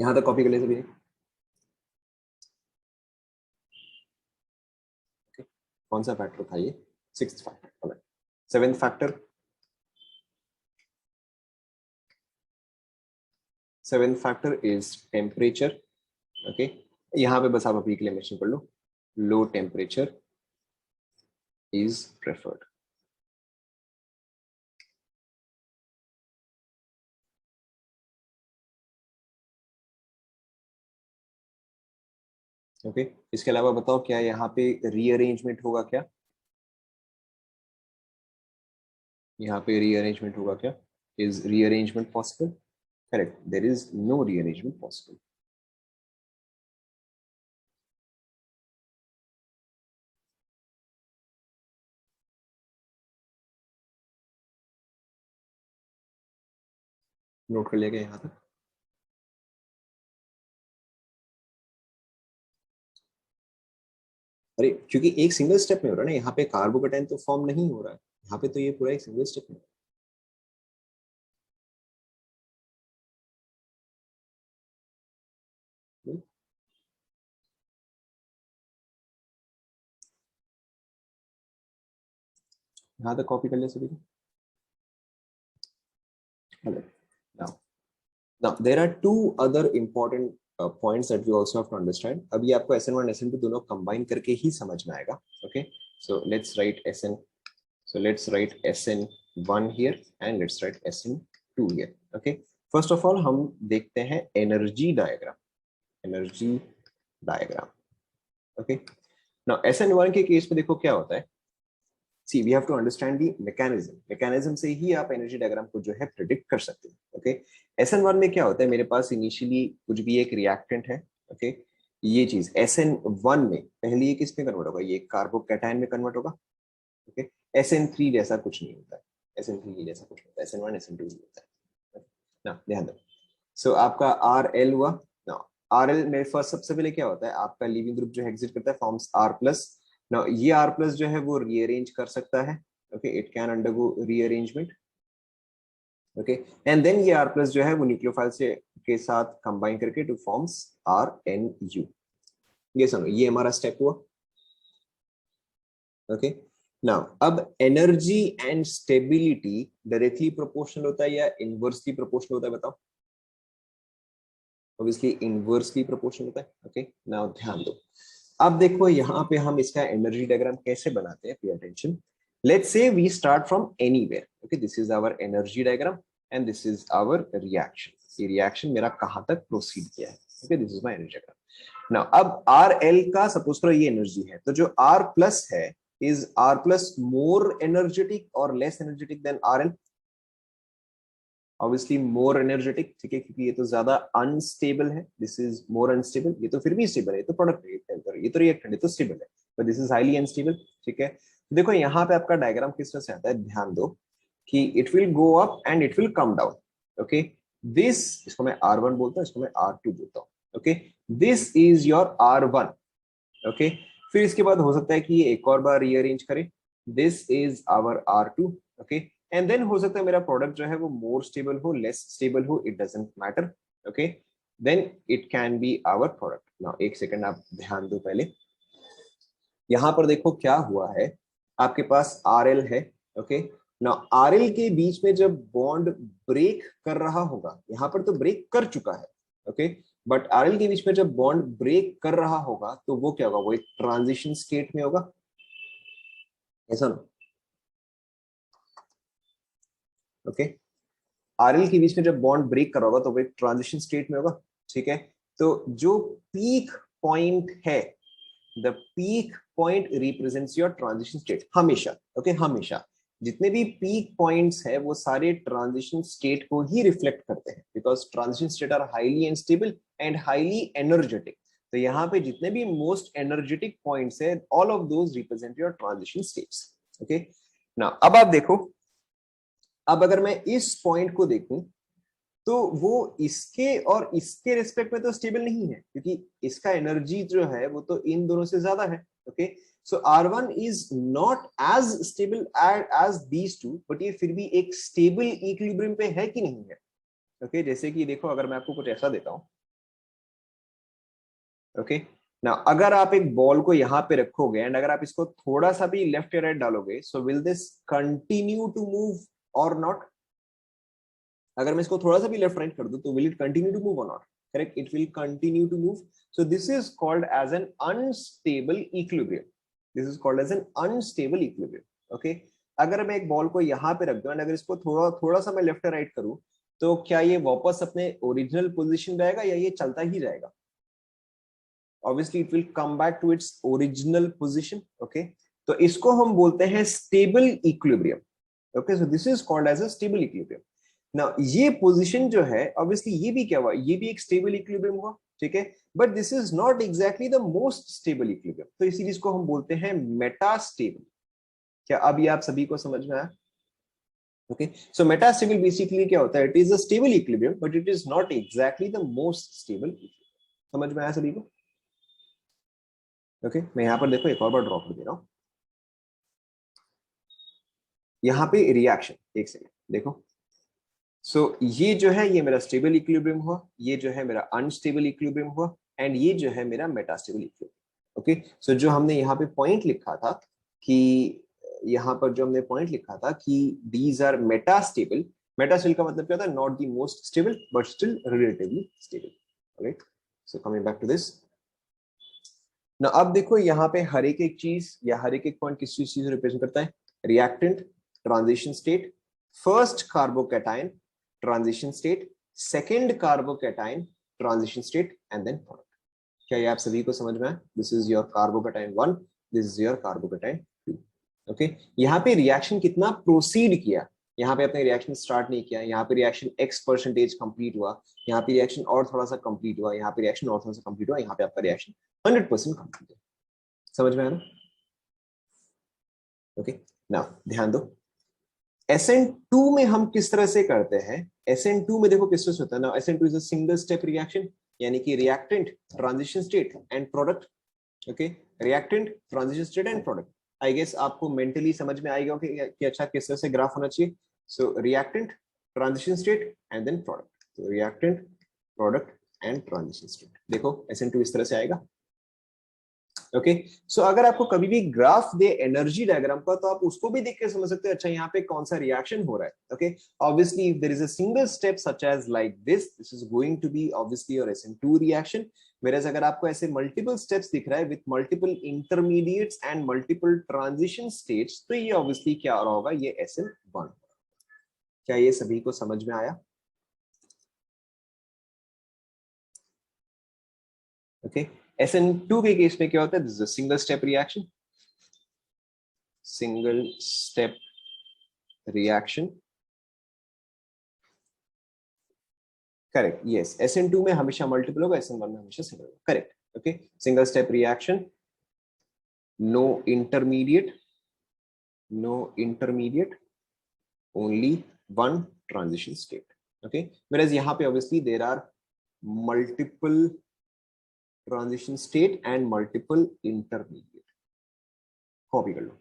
यहाँ तक कॉपी कर ले सभी. कौन सा फैक्टर था ये? Sixth factor. Seventh factor, seventh factor is temperature. Okay, यहाँ पे बस आप अभी के लिए मेंशन कर लो, low temperature is preferred. Okay, इसके अलावा बताओ क्या यहाँ पे रीअरेंजमेंट होगा क्या? यहाँ पे रीअरेंजमेंट होगा क्या? Is rearrangement possible? Correct, there is no rearrangement possible. Note कर लिया गया यहाँ तक? अरे क्योंकि एक सिंगल स्टेप में हो रहा है ना, यहाँ पे कार्बोकेटाइन तो फॉर्म नहीं हो रहा है, यहाँ पे तो ये पूरा एक सिंगल स्टेप में. यहाँ तक कॉपी कर ले सभी. Now there are two other important points that we also have to understand. अभी आपको SN1 SN2 दोनों combine करके ही समझ में आएगा. Okay, so let's write SN1 here and let's write SN2 here. Okay, first of all हम देखते हैं energy diagram. Okay, now SN1 के केस में देखो क्या होता है. See, we have to understand the mechanism से ही आप एनर्जी डायग्राम को जो है प्रिडिक्ट कर सकते हैं. ओके, SN1 में क्या होता है, मेरे पास इनिशियली कुछ भी एक रिएक्टेंट है. ओके, ये चीज SN1 में पहले ये किस में कन्वर्ट होगा? ये कार्बोकैटायन में कन्वर्ट होगा. ओके, SN3 जैसा कुछ नहीं होता है. SN3 जैसा कुछ होता है, SN1 SN2 होता है ना. ध्यान दो. सो आपका RL हुआ ना. RL में फर्स्ट सबसे पहले क्या होता है, आपका लीविंग ग्रुप जो एग्जिट करता है फॉर्म्स R+. Now ये R+ जो है वो रीअरेंज कर सकता है. Okay, it can undergo rearrangement. Okay, and then ये R+ जो है वो न्यूक्लियोफाइल से के साथ कंबाइन करके टू फॉर्म्स RNU. ये समझो, ये हमारा स्टेप हुआ. ओके, नाउ अब energy and stability directly proportional होता है या इनवर्सली प्रोपोर्शनल होता है? बताओ. ऑब्वियसली इनवर्सली प्रोपोर्शनल होता है। ओके, नाउ ध्यान दो, अब देखो यहाँ पे हम इसका एनर्जी डायग्राम कैसे बनाते हैं, pay attention. Let's say we start from anywhere, okay, this is our energy diagram and this is our reaction. ये रिएक्शन मेरा कहाँ तक प्रोसीड किया है, okay, this is my energy diagram. Now अब आर एल का सपोज करो ये एनर्जी है, तो जो आर प्लस है, is R plus more energetic और less energetic than R L? Obviously more energetic, ठीक है, क्योंकि ये तो ज्यादा अनस्टेबल है, दिस इज मोर अनस्टेबल। ये तो फिर भी स्टेबल है, ये तो प्रोडक्ट, ये तो रिएक्टेंट, ये तो स्टेबल है, but this is highly unstable, ठीक है। देखो यहाँ पे आपका डायग्राम किस तरह से आता है, ध्यान दो कि it will go up and it will come down, okay. This, इसको मैं R1 बोलता हूँ, इसको मैं R2 बोलता हूँ, okay. This is your R1, okay. फिर इसके बाद हो सकता है कि ये एक और बार रीअरेंज करे, this is our R2, okay. And then हो सकता है मेरा प्रोडक्ट जो है वो मोर स्टेबल हो, लेस स्टेबल हो, it doesn't matter, okay. Then it can be our product. Now एक सेकंड आप ध्यान दो, पहले यहां पर देखो क्या हुआ है, आपके पास RL है, ओके। नाउ RL के बीच में जब बॉन्ड ब्रेक कर रहा होगा, यहां पर तो ब्रेक कर चुका है, ओके, बट RL के बीच में जब बॉन्ड ब्रेक कर रहा होगा तो वो क्या होगा, वो एक ट्रांजिशन स्टेट में होगा, ऐसा ना, ओके। RL के बीच में जब बॉन्ड ब्रेक कर रहा होगा तो वो एक ट्रांजिशन स्टेट में होगा, ठीक है। तो जो पीक पॉइंट है, the peak point represents your transition state, हमेशा, ओके, हमेशा जितने भी पीक पॉइंट्स है वो सारे ट्रांजिशन स्टेट को ही रिफ्लेक्ट करते हैं, because transition state are highly unstable and highly energetic. तो यहाँ पे जितने भी मोस्ट एनर्जेटिक पॉइंट्स है, all of those represent your transition states, okay. ना अब आप देखो, अब अगर मैं इस पॉइंट को देखूं तो वो इसके और इसके रिस्पेक्ट में तो स्टेबल नहीं है, क्योंकि इसका एनर्जी जो है वो तो इन दोनों से ज्यादा है, okay. So R1 is not as stable as these two, but ये फिर भी एक स्टेबल इक्विलिब्रियम पे है कि नहीं है, ओके। जैसे कि देखो, अगर मैं आपको कुछ ऐसा देता हूं, ओके ना, अगर आप एक बॉल को यहां पे रखोगे एंड अगर आप इसको थोड़ा सा भी लेफ्ट या राइट डालोगे, so will this continue to move और नॉट? अगर मैं इसको थोड़ा सा भी लेफ्ट राइट कर दूं तो will it continue to move और not? Correct, it will continue to move. So this is called as an unstable equilibrium, this is called as an unstable equilibrium, okay. अगर मैं एक बॉल को यहाँ पे रख दूं एंड अगर इसको थोड़ा थोड़ा सा मैं लेफ्ट राइट करूं, तो क्या ये वापस अपने ओरिजिनल पोजिशन पे आएगा या ये चलता ही जाएगा? Obviously it will come back to its original position, okay. तो इसको हम बोलते हैं stable equilibrium, okay. So this is called as a stable equilibrium. ना ये पोजीशन जो है, ऑब्वियसली ये भी क्या हुआ, ये भी एक स्टेबल इक्विलिब्रियम हुआ, ठीक है, but this is not exactly the most stable equilibrium. तो इस सीरीज को हम बोलते हैं मेटास्टेबल। क्या अब ये आप सभी को समझ में आया? ओके, सो मेटास्टेबल बेसिकली क्या होता है, it is a stable equilibrium but it is not exactly the most stable equilibrium. समझ में आया सभी को? ओके, मैं यहां पर देखो एक और बार ड्रॉ कर दे रहा हूं, यहां पे रिएक्शन, एक सेकेंड देखो। सो ये जो है ये मेरा स्टेबल इक्विलिब्रियम हुआ, ये जो है मेरा अनस्टेबल इक्विलिब्रियम हुआ, एंड ये जो है मेरा मेटास्टेबल इक्विलिब्रियम, ओके। सो जो हमने यहाँ पे पॉइंट लिखा था कि यहाँ पर जो हमने पॉइंट लिखा था कि दीज आर मेटास्टेबल, मेटास्टेबल का मतलब क्या होता है, not the most stable but still relatively stable, right. So coming back to this, ना अब देखो यहाँ पे हर एक चीज या हर एक पॉइंट किस चीज को रिप्रेजेंट करता है, reactant, transition state, first carbocation, transition state, second carbocation, transition state, and then product. क्या ये आप सभी को समझ में आया? This is your carbocation 1, this is your carbocation 2, okay. यहाँ पे रिएक्शन कितना प्रोसीड किया, यहाँ पे अपने रिएक्शन स्टार्ट नहीं किया, यहाँ पे रिएक्शन X% कंप्लीट हुआ, यहाँ पे रिएक्शन और थोड़ा सा कंप्लीट हुआ, यहाँ पे रिएक्शन और थोड़ा सा कंप्लीट हुआ, यहाँ पे आपका रिएक्शन 100% कंप्लीट है। समझ में आया ना? ओके, नाउ ध्यान दो, SN2 में हम किस तरह से करते हैं। SN2 में देखो किस तरह से होता है ना, SN2 is a single step reaction, यानी कि reactant, transition state and product, okay. Reactant, transition state and product. I guess आपको मेंटली समझ में आएगा कि अच्छा किस तरह से ग्राफ होना चाहिए। So reactant, transition state and then product. तो reactant, product and transition state. देखो SN2 इस तरह से आएगा, ओके सो अगर आपको कभी भी ग्राफ दे एनर्जी डायग्राम का, तो आप उसको भी देख के समझ सकते हो अच्छा यहाँ पे कौन सा रिएक्शन हो रहा है. Okay obviously if there is a single step such as like this is going to be obviously your SN2 reaction. Whereas अगर आपको ऐसे मल्टीपल स्टेप्स दिख रहा है with multiple intermediates and multiple transition states, तो ये ऑब्वियसली क्या हो रहा होगा, ये SN1. क्या ये सभी को समझ में आया? ओके SN2 के केस में क्या होता है, this is a single step reaction. Single step reaction. Correct yes SN2 में हमेशा मल्टीपल होगा, SN1 में हमेशा सिंगल होगा. Correct. Okay single step reaction. No intermediate. No intermediate. Only one transition state. Okay whereas यहाँ पे obviously there are multiple transition state and multiple intermediate. Copy कर लो.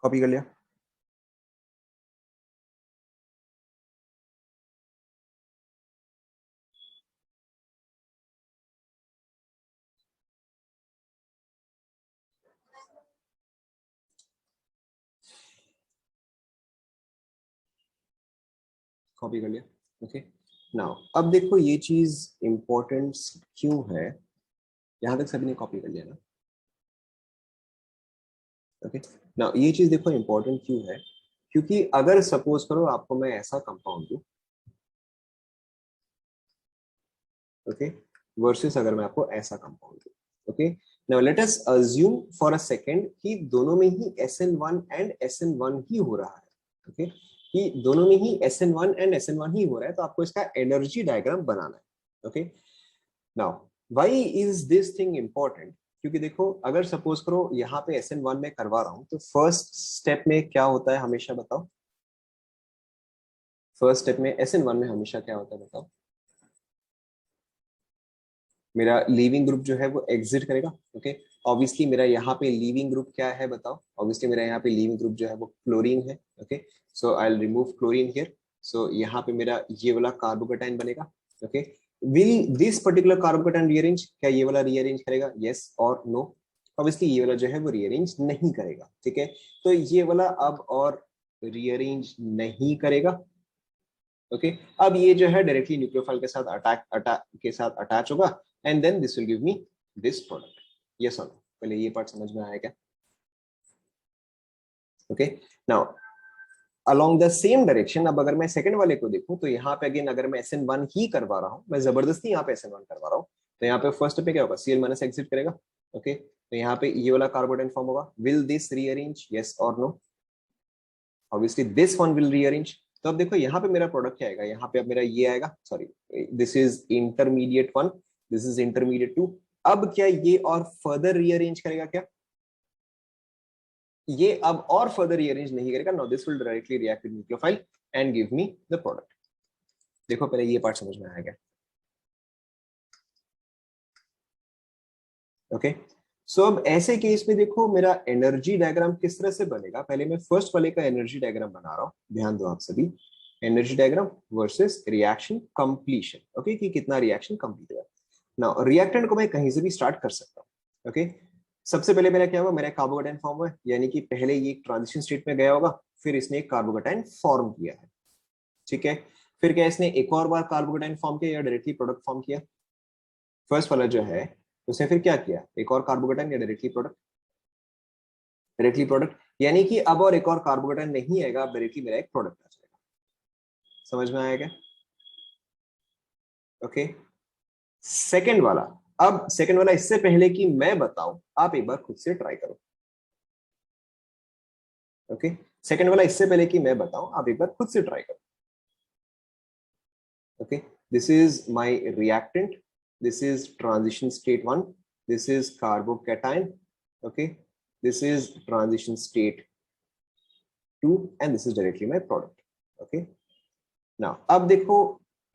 कॉपी कर लिया. कॉपी कर लिया. ओके नाउ अब देखो ये चीज इंपॉर्टेंट क्यों है, यहां तक सभी ने कॉपी कर लिया ना. ओके नाउ ये चीज देखो इंपॉर्टेंट क्यों है, क्योंकि अगर सपोज करो आपको मैं ऐसा कंपाउंड दूं, ओके वर्सेस अगर मैं आपको ऐसा कंपाउंड दूं. Okay now let us assume for a second कि दोनों में ही SN1 एंड SN1 ही हो रहा है. ओके कि दोनों में ही SN1 एंड SN1 ही हो रहा है, तो आपको इसका एनर्जी डायग्राम बनाना है. Okay now why is this thing important, क्योंकि देखो अगर सपोज करो यहाँ पे SN1 में करवा रहा हूं, तो फर्स्ट स्टेप में क्या होता है हमेशा बताओ. फर्स्ट स्टेप में SN1 में हमेशा क्या होता है बताओ. मेरा लीविंग ग्रुप जो है वो एग्जिट करेगा. ओके ऑब्वियसली मेरा यहाँ पे लीविंग ग्रुप क्या है बताओ. ऑब्वियसली मेरा यहाँ पे लीविंग ग्रुप जो है वो क्लोरीन है. Okay so I will remove chlorine here. So यहाँ पे मेरा ये वाला कार्बोकेटाइन बनेगा. Okay will this particular carbocation rearrange, क्या ये वाला रीअरेंज करेगा, यस और नो. ऑब्वियसली ये वाला जो है वो रीअरेंज नहीं करेगा. ठीक है तो ये वाला अब और रीअरेंज नहीं करेगा. ओके अब ये जो है डायरेक्टली न्यूक्लियोफाइल के साथ अटैक के साथ अटैच होगा and then this will give me this product. Yes और नो, पहले ये पार्ट समझ में आया क्या? Okay now along the same direction, अब अगर मैं सेकंड वाले को देखूं, तो यहाँ पे अगेन अगर मैं SN1 ही करवा रहा हूँ, मैं जबरदस्ती यहाँ पे SN1 करवा रहा हूँ, तो यहाँ पे फर्स्ट पे क्या होगा, Cl माइनस एग्जिट करेगा. ओके तो यहाँ पे ये वाला कार्बोडाइन फॉर्म होगा. विल दिस रीअरेंज, यस और no. Obviously this one will rearrange. तो अब देखो यहाँ पे मेरा प्रोडक्ट क्या आएगा, यहाँ पे अब मेरा ये आएगा, sorry this is intermediate 1, this is intermediate 2. अब क्या ये और फर्दर रीअरेंज करेगा क्या? ये अब और फर्दर रीअरेंज नहीं करेगा. Now this will directly react with nucleophile and give me the product. देखो पहले ये पार्ट समझ में आएगा. ओके सो अब ऐसे केस में देखो मेरा एनर्जी डायग्राम किस तरह से बनेगा. पहले मैं फर्स्ट वाले का एनर्जी डायग्राम बना रहा हूँ, ध्यान दो आप सभी. Energy diagram versus reaction completion. Okay कि कितना रिएक्शन कंप्लीट हुआ. नाउ रिएक्टेंट को मैं कहीं से भी स्टार्ट कर सकता हूँ. ओके सबसे पहले मेरा क्या हुआ, मेरा कार्बोकेटाइन फॉर्म हुआ, यानी कि पहले ये ट्रांजिशन स्टेट में गया होगा, फिर इसने एक कार्बोकेटाइन फॉर्म किया है. ठीक है फिर क्या इसने एक और बार कार्बोकेटाइन फॉर्म किया या डायरेक्टली प्रोडक्ट फॉर्म किया. फर्स्ट वाला जो है उसने फिर क्या किया, एक और कार्बोकेटाइन या डायरेक्टली प्रोडक्ट. डायरेक्टली प्रोडक्ट यानी कि अब और एक और कार्बोकेटाइन नहीं आएगा, अब डायरेक्टली मेरा एक प्रोडक्ट आ जाएगा. समझ में आएगा? ओके सेकंड वाला, अब सेकंड वाला इससे पहले कि मैं बताऊं आप एक बार खुद से ट्राई करो. ओके सेकंड वाला इससे पहले कि मैं बताऊं आप एक बार खुद से ट्राई करो. Okay this is my reactant, this is transition state 1, this is carbocation. Okay this is transition state 2 and this is directly my product. Okay, now अब देखो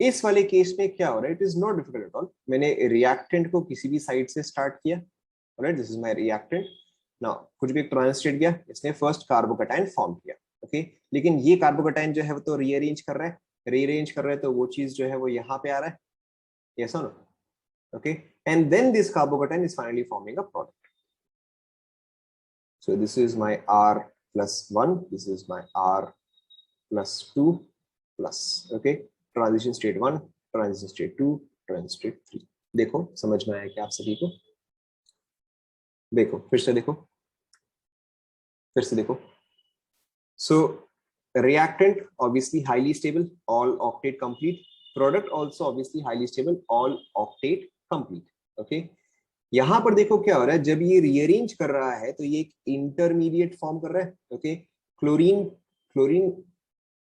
इस वाले केस में क्या हो रहा है, it is not difficult at all. मैंने रिएक्टेंट को किसी भी साइड से स्टार्ट किया, alright, this is my reactant. Now कुछ भी एक ट्रांस स्टेट गया, इसने फर्स्ट कार्बोकैटायन फॉर्म किया. ओके, लेकिन ये कार्बोकैटायन जो है वो तो रीअरेंज कर रहा है, रीअरेंज कर रहा है, तो वो चीज जो है वो यहाँ पे आ रहा है. यस और no? Okay, and then this carbocation is finally forming a product. So this is my R+1, this is my R+2 plus. Okay, transition state 1, transition state 2, transition state 3. देखो समझ में आया क्या आप सभी को? देखो फिर से देखो, फिर से देखो. सो reactant obviously highly stable, all octet complete. Product also obviously highly stable, all octet complete. Okay, यहां पर देखो क्या हो रहा है, जब ये रीअरेंज कर रहा है तो ये एक इंटरमीडिएट फॉर्म कर रहा है. ओके, क्लोरीन क्लोरीन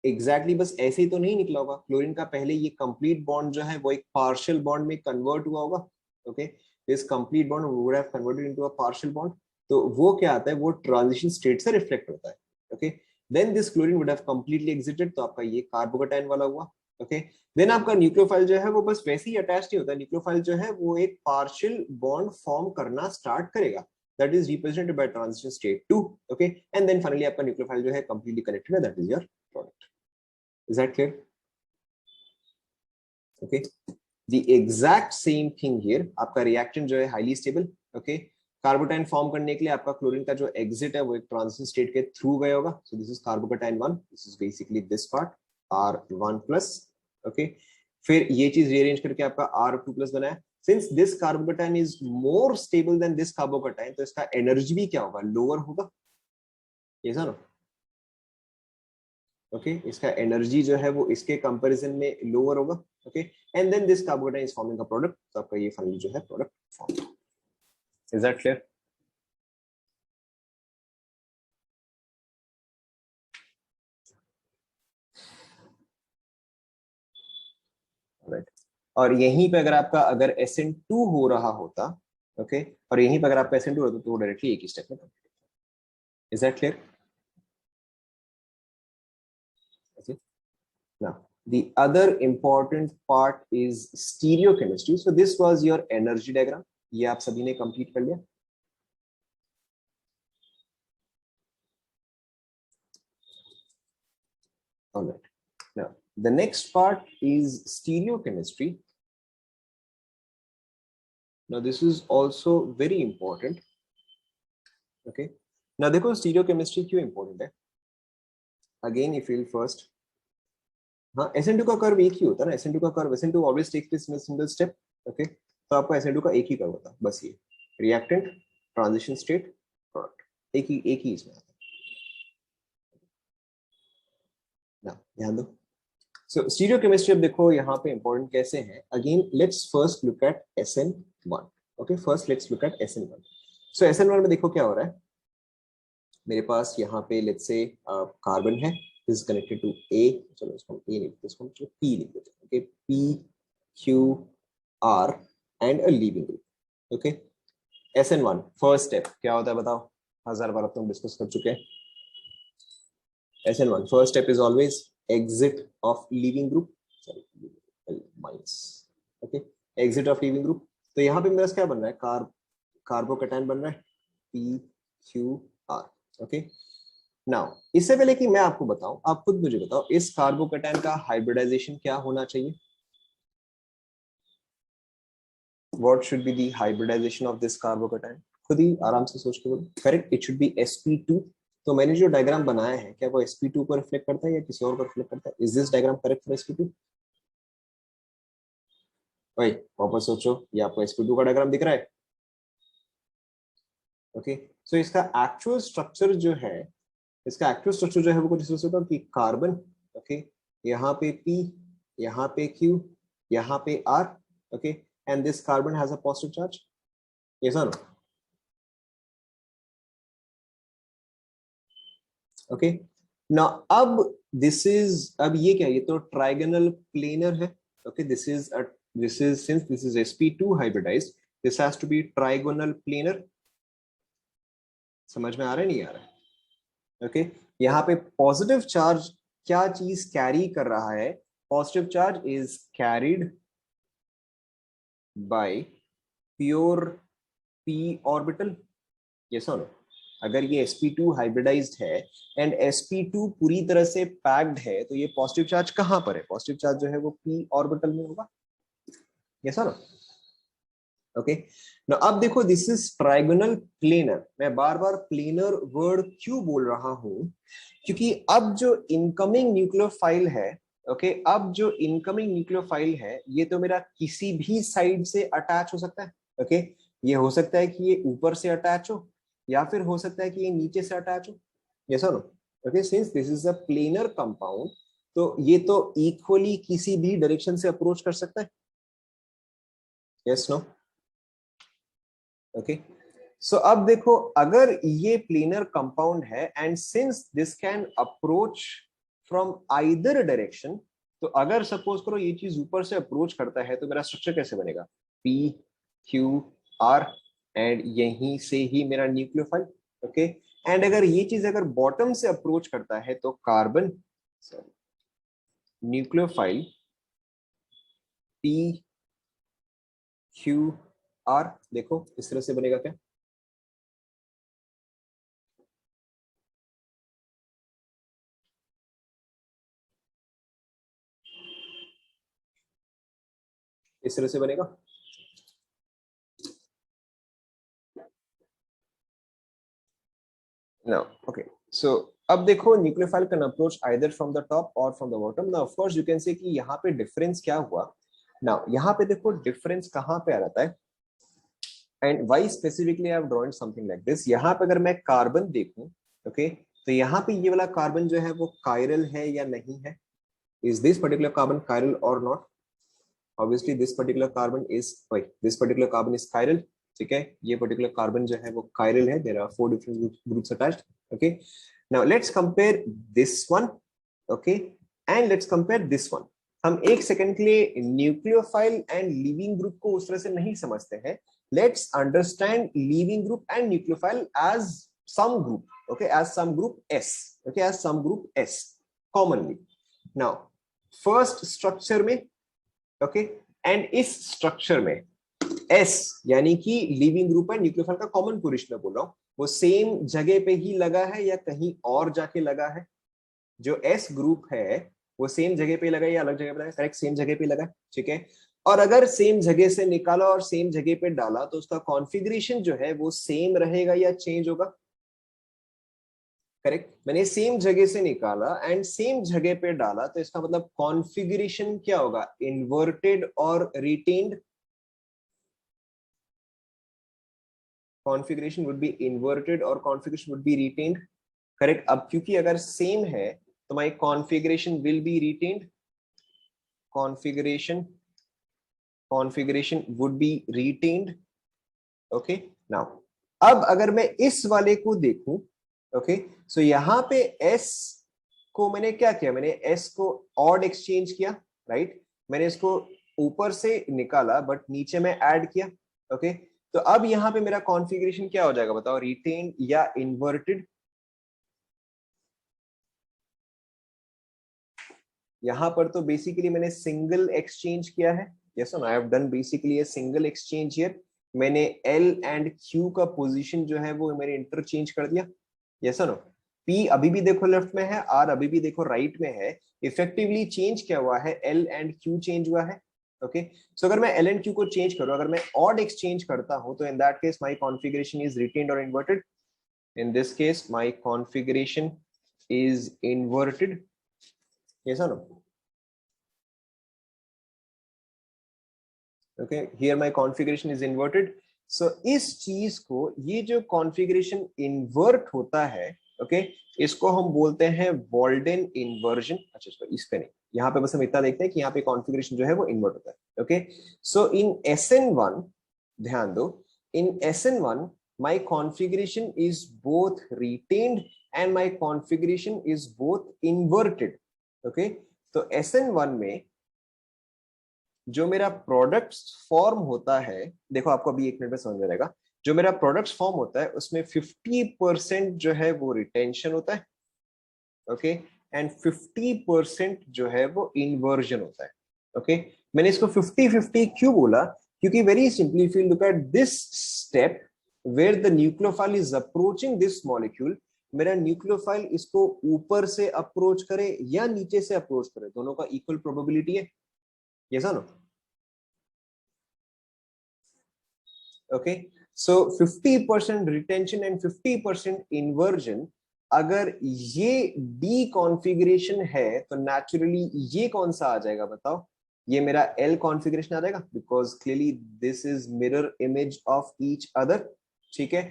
एग्जैक्टली बस ऐसे ही तो नहीं निकला होगा. क्लोरीन का पहले ये कंप्लीट बॉन्ड जो है वो एक पार्शियल बॉन्ड में कन्वर्ट हुआ होगा. Okay, this complete bond would have converted into a partial bond. तो वो क्या आता है, वो ट्रांजिशन स्टेट से रिफ्लेक्ट होता है. Okay, then this chlorine would have completely exited, तो आपका ये कार्बोकैटायन वाला हुआ. ओके, देन आपका न्यूक्लियोफाइल जो है वो बस वैसे ही अटैच नहीं होता. न्यूक्लियोफाइल जो है वो एक पार्शियल बॉन्ड फॉर्म करना स्टार्ट करेगा, that is represented by transition state 2. Okay, and then finally आपका न्यूक्लियोफाइल जो है completely connected है, that is your product. Is that clear? Okay, the exact same thing here. आपका reactant जो है highly stable. Okay, carbocation form करने के लिए आपका क्लोरीन का जो एग्जिट है वो एक ट्रांजिशन स्टेट के थ्रू गया होगा. सो this is carbocation 1, this is basically this part R1+. Okay, फिर ये चीज रीअरेंज करके आपका R2+ बनाया. Since this carbocation is more stable then this carbocation, तो इसका एनर्जी भी क्या होगा, लोअर होगा. ये ना? ओके, इसका एनर्जी जो है वो इसके कंपैरिजन में लोअर होगा. Okay, and then this carbocation is forming a product, तो आपका ये फाइनली जो है product form. Is that clear? Right. और यहीं पे अगर आपका अगर SN2 हो रहा होता, ओके, और यहीं पे अगर आपका SN2 होता तो डायरेक्टली एक ही स्टेप में complete. Is that clear? Now, the other important part is stereochemistry. So this was your energy diagram. ये आप सभी ने कंप्लीट कर लिया. All right. Now, the next part is stereochemistry. Now, this is also very important. Okay. Now, देखो stereochemistry क्यों important है? Again, if you'll first, हाँ, SN2 का कर्व एक ही होता है ना. SN2 का curve, SN2 always takes place in a single step. Okay, तो आपका SN2 का एक ही कर्व होता है, बस ये रिएक्टेंट, ट्रांजिशन स्टेट, प्रोडक्ट, एक ही इसमें आता है ना. ध्यान दो. सो स्टीरियोकेमिस्ट्री अब देखो यहाँ पे इंपॉर्टेंट कैसे है. Again let's first look at SN1. Okay, first let's look at SN1. So SN1 में देखो क्या हो रहा है. मेरे पास यहाँ पे लेट्स से कार्बन है, is connected to A. चलो इसको हम A लिख देते हैं, इसको हम P लिख देते हैं. Okay, PQR and a leaving group. Okay, SN1 first step क्या होता है बताओ. 1000 बार अब तुम डिस्कस कर चुके हैं. SN1 first step is always exit of leaving group. Sorry, minus. Okay, exit of leaving group. तो यहाँ पे मेरा क्या बन रहा है, कार्बोकैटायन बन रहा है PQR. Okay, नाउ इससे पहले कि मैं आपको बताऊं, आप खुद मुझे बताओ इस कार्बोकैटायन का हाइब्रिडाइजेशन क्या होना चाहिए. What should be the hybridization of this carbocation? खुद ही आराम से सोच के बोलो. Correct, it should be sp2. तो मैंने जो डायग्राम बनाया है क्या वो sp2 को रिफ्लेक्ट करता है या किसी और को रिफ्लेक्ट करता है? Is this diagram correct for sp2? भाई वापस सोचो, ये आपको sp2 का डायग्राम दिख रहा है. ओके, सो इसका एक्चुअल स्ट्रक्चर जो है, इसका एक्चुअल स्ट्रक्चर जो है वो कुछ इस तरह से कि कार्बन, ओके, यहाँ पे P, यहाँ पे Q, यहाँ पे R. Okay, and this carbon has a positive charge. Yes और नो? ओके, नाउ अब दिस इज, अब ये क्या है, ये तो ट्राइगोनल प्लेनर है. Okay, this is since this is sp2 hybridized, this has to be trigonal planar. समझ में आ रहा है नहीं आ रहा है? ओके, यहाँ पे पॉजिटिव चार्ज क्या चीज कैरी कर रहा है? Positive charge is carried by pure p orbital. Yes और नो? अगर ये sp2 हाइब्रिडाइज्ड है एंड sp2 पूरी तरह से पैक्ड है, तो ये पॉजिटिव चार्ज कहां पर है? पॉजिटिव चार्ज जो है वो p ऑर्बिटल में होगा। यस और नो? ओके, नाउ अब देखो, दिस इज ट्राइगोनल प्लेनर। मैं बार बार प्लेनर वर्ड क्यों बोल रहा हूं? क्योंकि अब जो इनकमिंग न्यूक्लियोफाइल है, ओके, अब जो इनकमिंग न्यूक्लियोफाइल है, ये तो मेरा किसी भी साइड से अटैच हो सकता है। ओके, ये हो सकता है कि ये ऊपर से अटैच हो, या फिर हो सकता है कि ये नीचे से अटैच हो। यस और no? Okay, since this is a planar compound, तो ये तो इक्वली किसी भी डायरेक्शन से अप्रोच कर सकता है। Yes no? ओके, सो अब देखो, अगर ये प्लेनर कंपाउंड है and since this can approach from either direction, तो अगर सपोज करो ये चीज ऊपर से अप्रोच करता है, तो मेरा स्ट्रक्चर कैसे बनेगा? पी क्यू आर, एंड यहीं से ही मेरा न्यूक्लियोफाइल। ओके, एंड अगर ये चीज अगर बॉटम से अप्रोच करता है, तो carbon nucleophile P Q R. देखो इस तरह से बनेगा क्या? इस तरह से बनेगा। Now, okay. So अब देखो, nucleophile can approach either from the top और from the bottom. Now of course you can say कि यहाँ पे डिफरेंस क्या हुआ। नाउ यहाँ पे देखो डिफरेंस कहाँ पे आ जाता है, and why specifically I have drawn something like this. यहाँ पे अगर मैं कार्बन देखूं, ओके, तो यहाँ पे ये वाला कार्बन जो है वो कायरल है या नहीं है? Is this particular carbon chiral और not? Obviously this particular carbon is, this particular carbon is chiral. ठीक है, ये पर्टिकुलर कार्बन जो है वो कायरल है। There are 4 different groups attached. Okay, now let's compare this one, okay, and let's compare this one. हम एक second के लिए न्यूक्लियोफाइल एंड लिविंग ग्रुप को उस तरह से नहीं समझते हैं। Let's understand leaving group and nucleophile as some group, okay, as some group S, okay, as some group S commonly. Now first structure में, ओके, एंड इस स्ट्रक्चर में S यानी कि लिविंग ग्रुप एंड न्यूक्लियोफाइल का common position में बोल रहा हूं, वो सेम जगह पे ही लगा है या कहीं और जाके लगा है? जो S ग्रुप है वो सेम जगह पे लगा है या अलग जगह पे लगा है? करेक्ट, सेम जगह पे लगा है। ठीक है, और अगर सेम जगह से निकाला और सेम जगह पे डाला, तो उसका कॉन्फ़िगरेशन जो है वो सेम रहेगा या चेंज होगा? करेक्ट, मैंने सेम जगह से निकाला एंड सेम जगह पे डाला, तो इसका मतलब कॉन्फ़िगरेशन क्या होगा? इन्वर्टेड और retained? configuration would be inverted or configuration would be retained. Correct, अब क्योंकि अगर सेम है तो my configuration will be retained, configuration would be retained. Okay, now अब अगर मैं इस वाले को देखूं, ओके, सो यहाँ पे S को मैंने क्या किया? मैंने S को ऑड एक्सचेंज किया, राइट? मैंने इसको ऊपर से निकाला बट नीचे में ऐड किया। ओके, तो अब यहाँ पे मेरा कॉन्फ़िगरेशन क्या हो जाएगा बताओ? रिटेन या इन्वर्टेड? यहाँ पर तो बेसिकली मैंने सिंगल एक्सचेंज किया है। Yes, I have done basically a single exchange here. मैंने L एंड Q का पोजीशन जो है वो मैंने इंटरचेंज कर दिया। Yes no? P अभी भी देखो लेफ्ट में है, R अभी भी देखो राइट में है। इफेक्टिवली चेंज क्या हुआ है? L एंड Q चेंज हुआ है। ओके, सो अगर मैं L एंड Q को चेंज करूं, अगर मैं ऑड एक्सचेंज करता हूं, तो इन that case my configuration is retained और inverted? In this case, my configuration is inverted. Yes or no? Okay, here my configuration is inverted. So इस चीज को, ये जो कॉन्फ़िगरेशन इन्वर्ट होता है, ओके, इसको हम बोलते हैं वॉल्डेन इन्वर्जन। अच्छा, इस पे नहीं, यहाँ पे बस हम इतना देखते हैं कि यहाँ पे कॉन्फ़िगरेशन जो है वो इन्वर्ट होता है। ओके, सो इन SN1, ध्यान दो, in SN1 my configuration is both retained and my configuration is both inverted. Okay, तो SN1 में जो मेरा प्रोडक्ट फॉर्म होता है, देखो आपको अभी एक मिनट में समझ में आएगा, जो मेरा प्रोडक्ट फॉर्म होता है उसमें 50% जो है वो रिटेंशन होता है, ओके, एंड 50% जो है वो इन्वर्जन होता है। ओके, मैंने इसको 50-50 क्यों बोला, क्योंकि very simply if you look at this step where the nucleophile is approaching this molecule, मेरा न्यूक्लियोफाइल इसको ऊपर से अप्रोच करे या नीचे से अप्रोच करे, दोनों का इक्वल प्रोबेबिलिटी है, ये no? Okay, so 50% retention and 50% inversion, अगर ये डी कॉन्फ़िगरेशन है तो नेचुरली ये कौन सा आ जाएगा बताओ, ये मेरा एल कॉन्फ़िगरेशन आ जाएगा, because clearly this is mirror image of each other. ठीक है,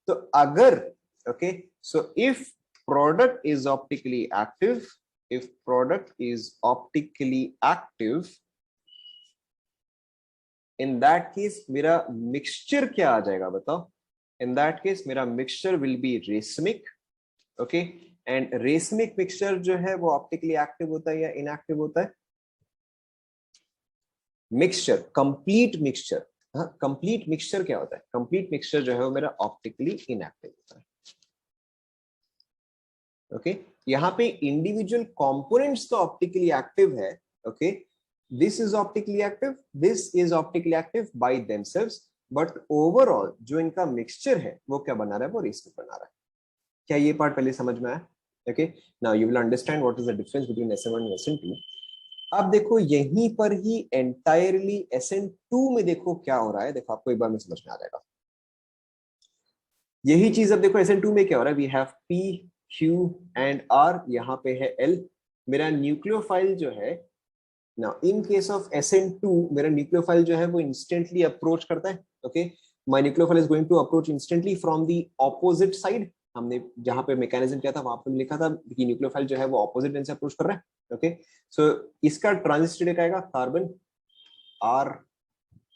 तो अगर okay, so if product is optically active, if product is optically active, in that case मेरा मिक्सचर क्या आ जाएगा बताओ, इन दैट केस मेरा mixture will be racemic. Okay, and racemic mixture जो है वो ऑप्टिकली एक्टिव होता है या इनएक्टिव होता है? मिक्सचर, कंप्लीट मिक्सचर, हाँ कंप्लीट मिक्सचर क्या होता है, कंप्लीट मिक्सचर जो है वो मेरा ऑप्टिकली इनएक्टिव होता है। ओके, यहाँ पे इंडिविजुअल कंपोनेंट्स तो ऑप्टिकली एक्टिव है। Okay, this is optically active, this is optically active by themselves, but overall जो इनका मिक्सचर है वो क्या बना रहा है, वो रेसमिक बना रहा है। क्या ये पार्ट पहले समझ में आया? Okay, now you will understand what is the difference between SN1 and SN2। अब देखो यहीं पर ही एंटायरली SN2 में देखो क्या हो रहा है, देखो आपको एक बार में समझ में आ जाएगा। यही चीज अब देखो SN2 में क्या हो रहा है, we have P Q and R, यहाँ पे है L, मेरा न्यूक्लियोफाइल जो है ना, इन केस ऑफ SN2 मेरा न्यूक्लियोफाइल जो है वो इंस्टेंटली अप्रोच करता है। Okay, my nucleophile is going to approach instantly from the opposite side, हमने जहां पे मैकेनिज्म किया था वहां पे लिखा था कि न्यूक्लियोफाइल जो है वो ऑपोजिट एंड से अप्रोच कर रहा है। ओके, सो इसका ट्रांजिट स्टेट आएगा कार्बन R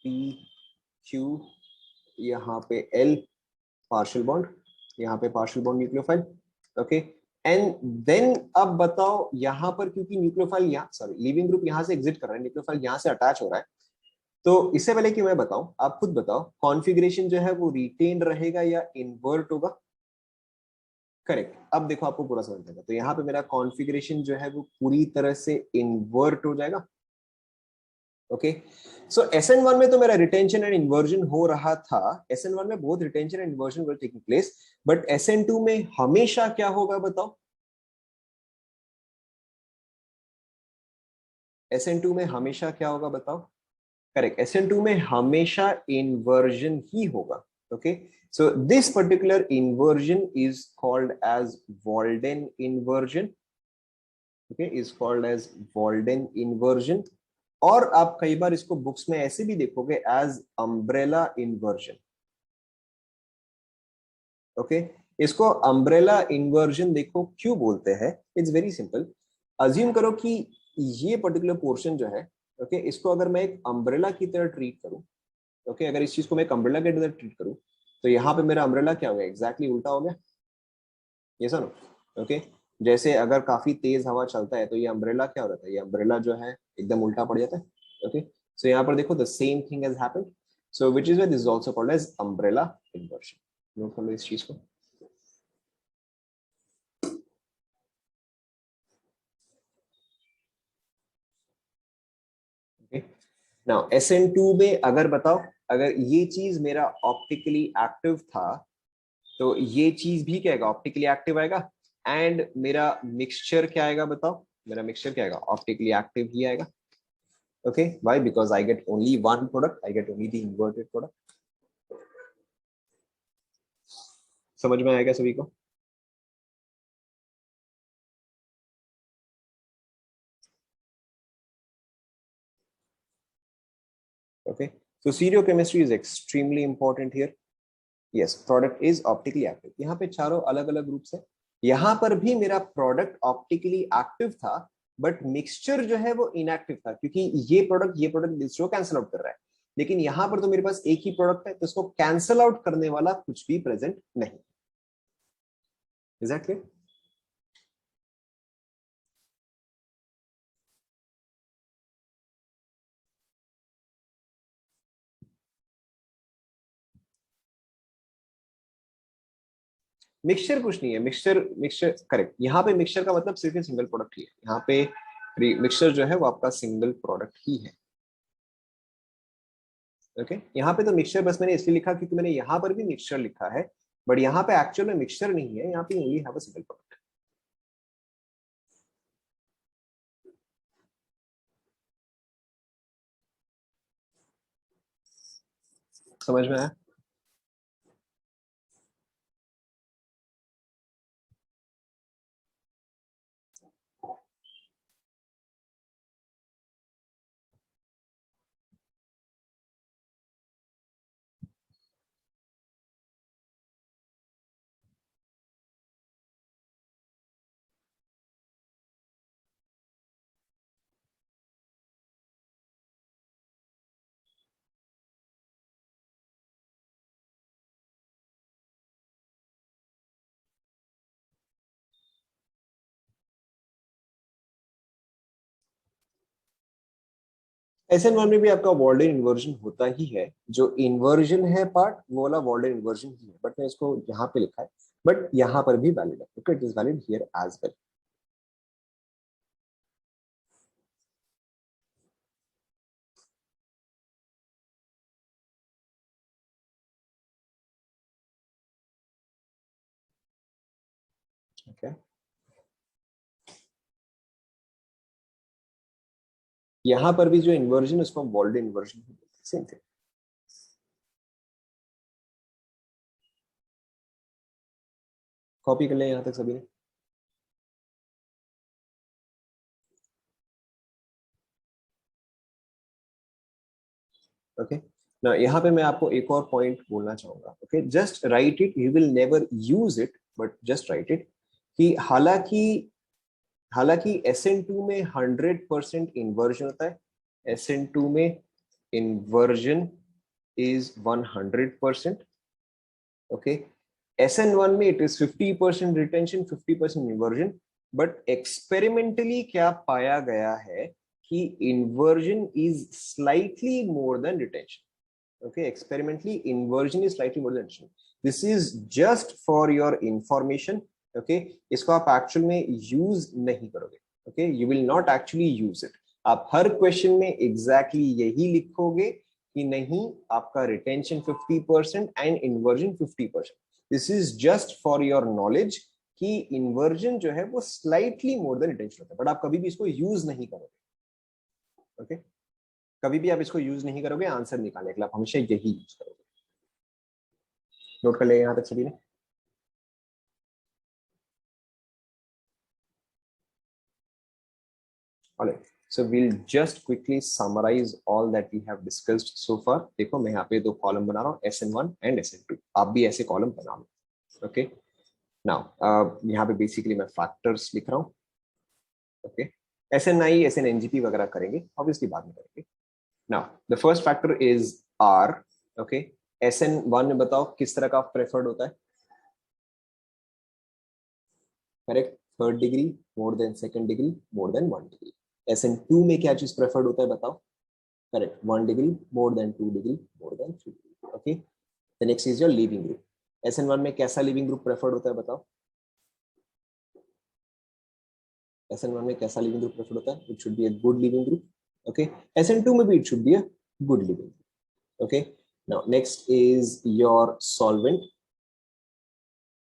P Q, यहाँ पे L पार्शियल बॉन्ड, यहाँ पे partial bond nucleophile. Okay, and then अब बताओ यहाँ पर क्योंकि न्यूक्लियोफाइल यहाँ, सॉरी लिविंग ग्रुप यहाँ से एग्जिट कर रहा है, न्यूक्लियोफाइल यहाँ से अटैच हो रहा है, तो इससे पहले कि मैं बताऊं आप खुद बताओ कॉन्फ़िगरेशन जो है वो रिटेन रहेगा या इन्वर्ट होगा? करेक्ट, अब देखो आपको पूरा समझ आएगा, तो यहाँ पे मेरा कॉन्फ़िगरेशन जो है वो पूरी तरह से इन्वर्ट हो जाएगा। ओके, सो SN1 में तो मेरा रिटेंशन एंड इन्वर्जन हो रहा था, SN1 में बहुत retention and inversion were taking place, but SN2 में हमेशा क्या होगा बताओ? SN2 में हमेशा क्या होगा बताओ? करेक्ट, SN2 में हमेशा इन्वर्जन ही होगा। Okay, so this particular inversion is called as Walden inversion. Okay, is called as Walden inversion, और आप कई बार इसको बुक्स में ऐसे भी देखोगे एज अम्ब्रेला इन्वर्जन। ओके, इसको अम्ब्रेला इन्वर्जन देखो क्यों बोलते हैं, इट्स वेरी सिंपल। अज्यूम करो कि ये पर्टिकुलर पोर्शन जो है, ओके, इसको अगर मैं एक अम्ब्रेला की तरह ट्रीट करूं, ओके, अगर इस चीज को मैं एक अम्ब्रेला की तरह ट्रीट करूं, तो यहाँ पे मेरा अम्ब्रेला क्या हो गया, एग्जैक्टली उल्टा हो गया, ये सुनो। ओके, जैसे अगर काफी तेज हवा चलता है तो ये अम्ब्रेला क्या हो जाता है, ये अम्ब्रेला जो है एकदम उल्टा पड़ जाता है। ओके, सो यहाँ पर देखो the same thing has happened, so which is why this is also called as umbrella inversion. Note कर लो इस चीज को। नाउ SN2 में अगर बताओ, अगर ये चीज मेरा ऑप्टिकली एक्टिव था, तो ये चीज भी क्या आएगा, ऑप्टिकली एक्टिव आएगा, एंड मेरा मिक्सचर क्या आएगा बताओ, मेरा मिक्सचर क्या आएगा, ऑप्टिकली एक्टिव ही आएगा। Okay, why, because I get only one product, I get only the inverted product. समझ में आएगा सभी को? Okay, so stereochemistry is extremely important here. Yes, product is optically active, यहाँ पे चारों अलग अलग रूप से, यहाँ पर भी मेरा प्रोडक्ट ऑप्टिकली एक्टिव था, बट मिक्सचर जो है वो इनएक्टिव था, क्योंकि ये प्रोडक्ट दूसरे को कैंसिल आउट कर रहा है, लेकिन यहाँ पर तो मेरे पास एक ही प्रोडक्ट है, तो इसको कैंसिल आउट करने वाला कुछ भी प्रेजेंट नहीं। एग्जैक्टली। मिक्सचर कुछ नहीं है, मिक्सचर मिक्सचर करेक्ट, यहाँ पे मिक्सचर का मतलब सिर्फ सिंगल प्रोडक्ट ही है, यहाँ पे मिक्सचर जो है वो आपका सिंगल प्रोडक्ट ही है। ओके यहाँ पे तो मिक्सचर बस मैंने इसलिए लिखा क्योंकि मैंने यहाँ पर भी मिक्सचर लिखा है, बट यहाँ पे एक्चुअल में मिक्सचर नहीं है, यहाँ पे only have a single product. समझ में आया? SN1 में भी आपका वॉल्डेन इन्वर्जन होता ही है, जो इन्वर्जन है पार्ट वो वाला वॉल्डेन इन्वर्जन ही है, बट मैं इसको यहाँ पे लिखा है, बट यहाँ पर भी वैलिड है, okay it is valid here as well. Okay यहाँ पर भी जो इन्वर्जन उसको हम वॉल्डेन इन्वर्जन ही बोलते हैं, सेम थिंग। कॉपी कर लें यहाँ तक सभी ने? ओके ना, यहाँ पे मैं आपको एक और पॉइंट बोलना चाहूंगा, okay just right it, you will never use it but just right it, कि हालांकि हालांकि SN2 में 100% इन्वर्जन होता है, SN2 में इन्वर्जन इज 100%, ओके SN1 में it is 50% retention 50% inversion, but experimentally क्या पाया गया है कि inversion is slightly more than retention. Okay, experimentally inversion is slightly more than addition. This is just for your information. Okay, इसको आप actual में use नहीं करोगे, okay, you will not actually use it. आप हर क्वेश्चन में exactly यही लिखोगे कि नहीं आपका retention 50% and inversion 50%। This is just for your knowledge कि इन्वर्जन जो है वो स्लाइटली मोर देन रिटेंशन होता है, बट आप कभी भी इसको यूज नहीं करोगे। ओके कभी भी आप इसको यूज नहीं करोगे आंसर निकालने के लिए, आप हमेशा यही यूज करोगे। नोट कर लेंगे यहाँ तक सभी ने? Alright, so we'll just quickly summarize all that we have discussed so far. देखो मैं यहाँ पे दो कॉलम बना रहा हूँ, SN1 एंड SN2, आप भी ऐसे कॉलम बना लो। ओके नाउ यहाँ पे बेसिकली मैं फैक्टर्स लिख रहा हूँ। ओके SNI SNNGP वगैरह करेंगे ऑब्वियसली बाद में करेंगे। Now the first factor is R। Okay SN1 में बताओ किस तरह का प्रेफर्ड होता है? Correct, third degree more than second degree more than 1 degree. SN2 में क्या चीज प्रेफर्ड होता है बताओ? Correct, 1 degree more than 2 degree more than 3 degree. Okay the next is your leaving group. SN1 में कैसा लिविंग ग्रुप प्रेफर्ड होता है बताओ? SN1 में कैसा लिविंग ग्रुप प्रेफर्ड होता है? It should be a good leaving group. Okay SN2 में भी it should be a good leaving group. Okay now next is your solvent.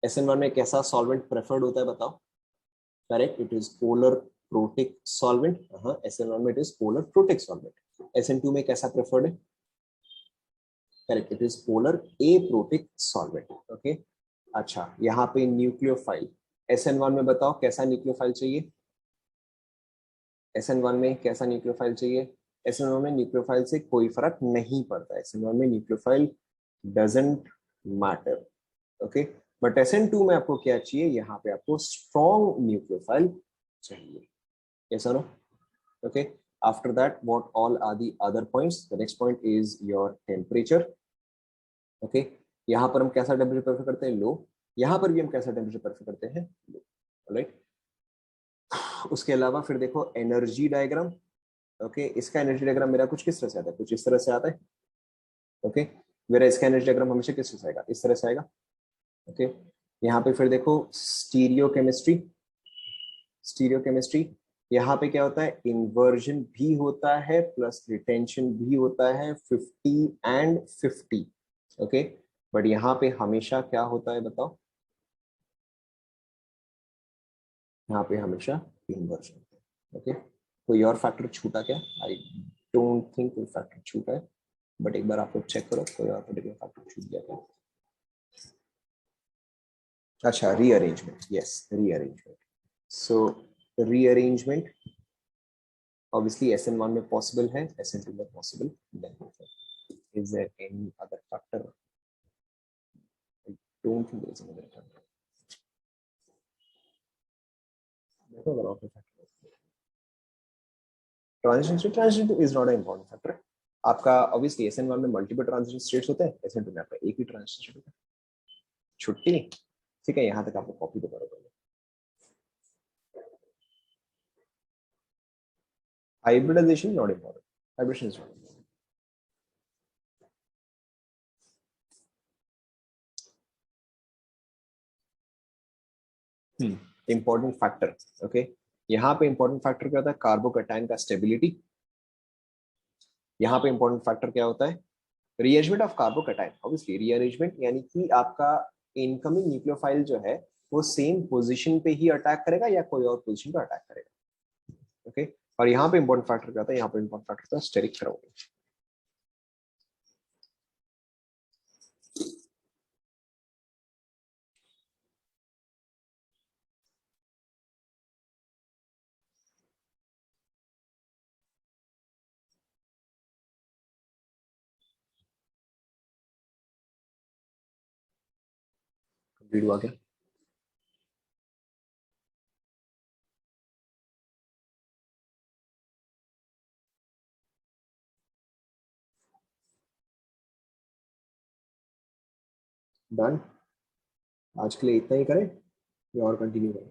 SN1 में कैसा सॉल्वेंट प्रेफर्ड होता है बताओ? Correct, it is polar protic solvent. SN1 में it is polar protic solvent. SN2 में कैसा प्रेफर्ड है? Correct, it is polar aprotic solvent. Okay अच्छा यहाँ पे न्यूक्लियोफाइल, SN1 में बताओ कैसा न्यूक्लियोफाइल चाहिए? SN1 में कैसा न्यूक्लियोफाइल चाहिए? SN1 में न्यूक्लियोफाइल से कोई फर्क नहीं पड़ता, SN1 में nucleophile doesn't matter. Okay but SN2 में आपको क्या चाहिए? यहाँ पे आपको स्ट्रॉन्ग न्यूक्लियोफाइल चाहिए। yes or no? Okay after that what all are the other points? The next point is your temperature. Okay यहाँ पर हम कैसा टेम्परेचर प्रेफर करते हैं? लो। यहाँ पर भी हम कैसा टेम्परेचर प्रेफर करते हैं? लो। राइट उसके अलावा फिर देखो एनर्जी डायग्राम। ओके इसका एनर्जी डायग्राम मेरा कुछ किस तरह से आता है? कुछ इस तरह से आता है। ओके मेरा इसका एनर्जी डायग्राम हमेशा किस तरह से आएगा? इस तरह से आएगा। ओके यहाँ पे फिर देखो स्टीरियोकेमिस्ट्री, स्टीरियोकेमिस्ट्री यहाँ पे क्या होता है, इन्वर्जन भी होता है प्लस रिटेंशन भी होता है 50 and 50, ओके। बट यहाँ पे हमेशा क्या होता है बताओ, यहाँ पे हमेशा इन्वर्जन, ओके। कोई और फैक्टर छूटा क्या? आई डोंट थिंक कोई फैक्टर छूटा है, बट एक बार आप लोग चेक करो कोई और पर्टिकुलर फैक्टर छूट गया क्या। अच्छा, रीअरेंजमेंट, यस रीअरेंजमेंट। सो रीअरेंजमेंट obviously SN1 में possible है, SN2 में possible नहीं है. Is there any other factor? I don't think there is another factor. देखो अगर और कोई factor है. Transition state is not an important factor. आपका obviously SN1 में multiple transition states होते हैं, SN2 में आपका एक ही transition state होता है. छुट्टी, ठीक है, यहाँ तक आपको कॉपी दोबारा करना. Hybridization not important. Hybridization is not important. Important factor, okay. यहाँ पे इंपॉर्टेंट फैक्टर क्या होता है, कार्बोकैटायन का स्टेबिलिटी. यहाँ पे इंपॉर्टेंट फैक्टर क्या होता है, rearrangement of carbocation. Obviously rearrangement यानी कि आपका इनकमिंग न्यूक्लियोफाइल जो है वो सेम पोजीशन पे ही अटैक करेगा या कोई और पोजीशन पे अटैक करेगा, ओके। और यहाँ पे इंपॉर्टेंट फैक्टर क्या होता है, यहाँ पे इंपॉर्टेंट फैक्टर होता है स्टेरिक क्राउडिंग. कंप्लीट हुआ क्या? डन. आज के लिए इतना ही करें या और कंटिन्यू करें?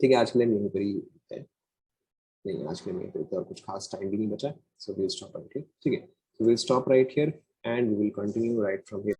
ठीक है, आज के लिए यहीं पर ही है. नहीं, आज के लिए यहीं पर, और कुछ खास टाइम भी नहीं बचा, so will stop right here. ठीक है, so will stop right here and we will continue right from here.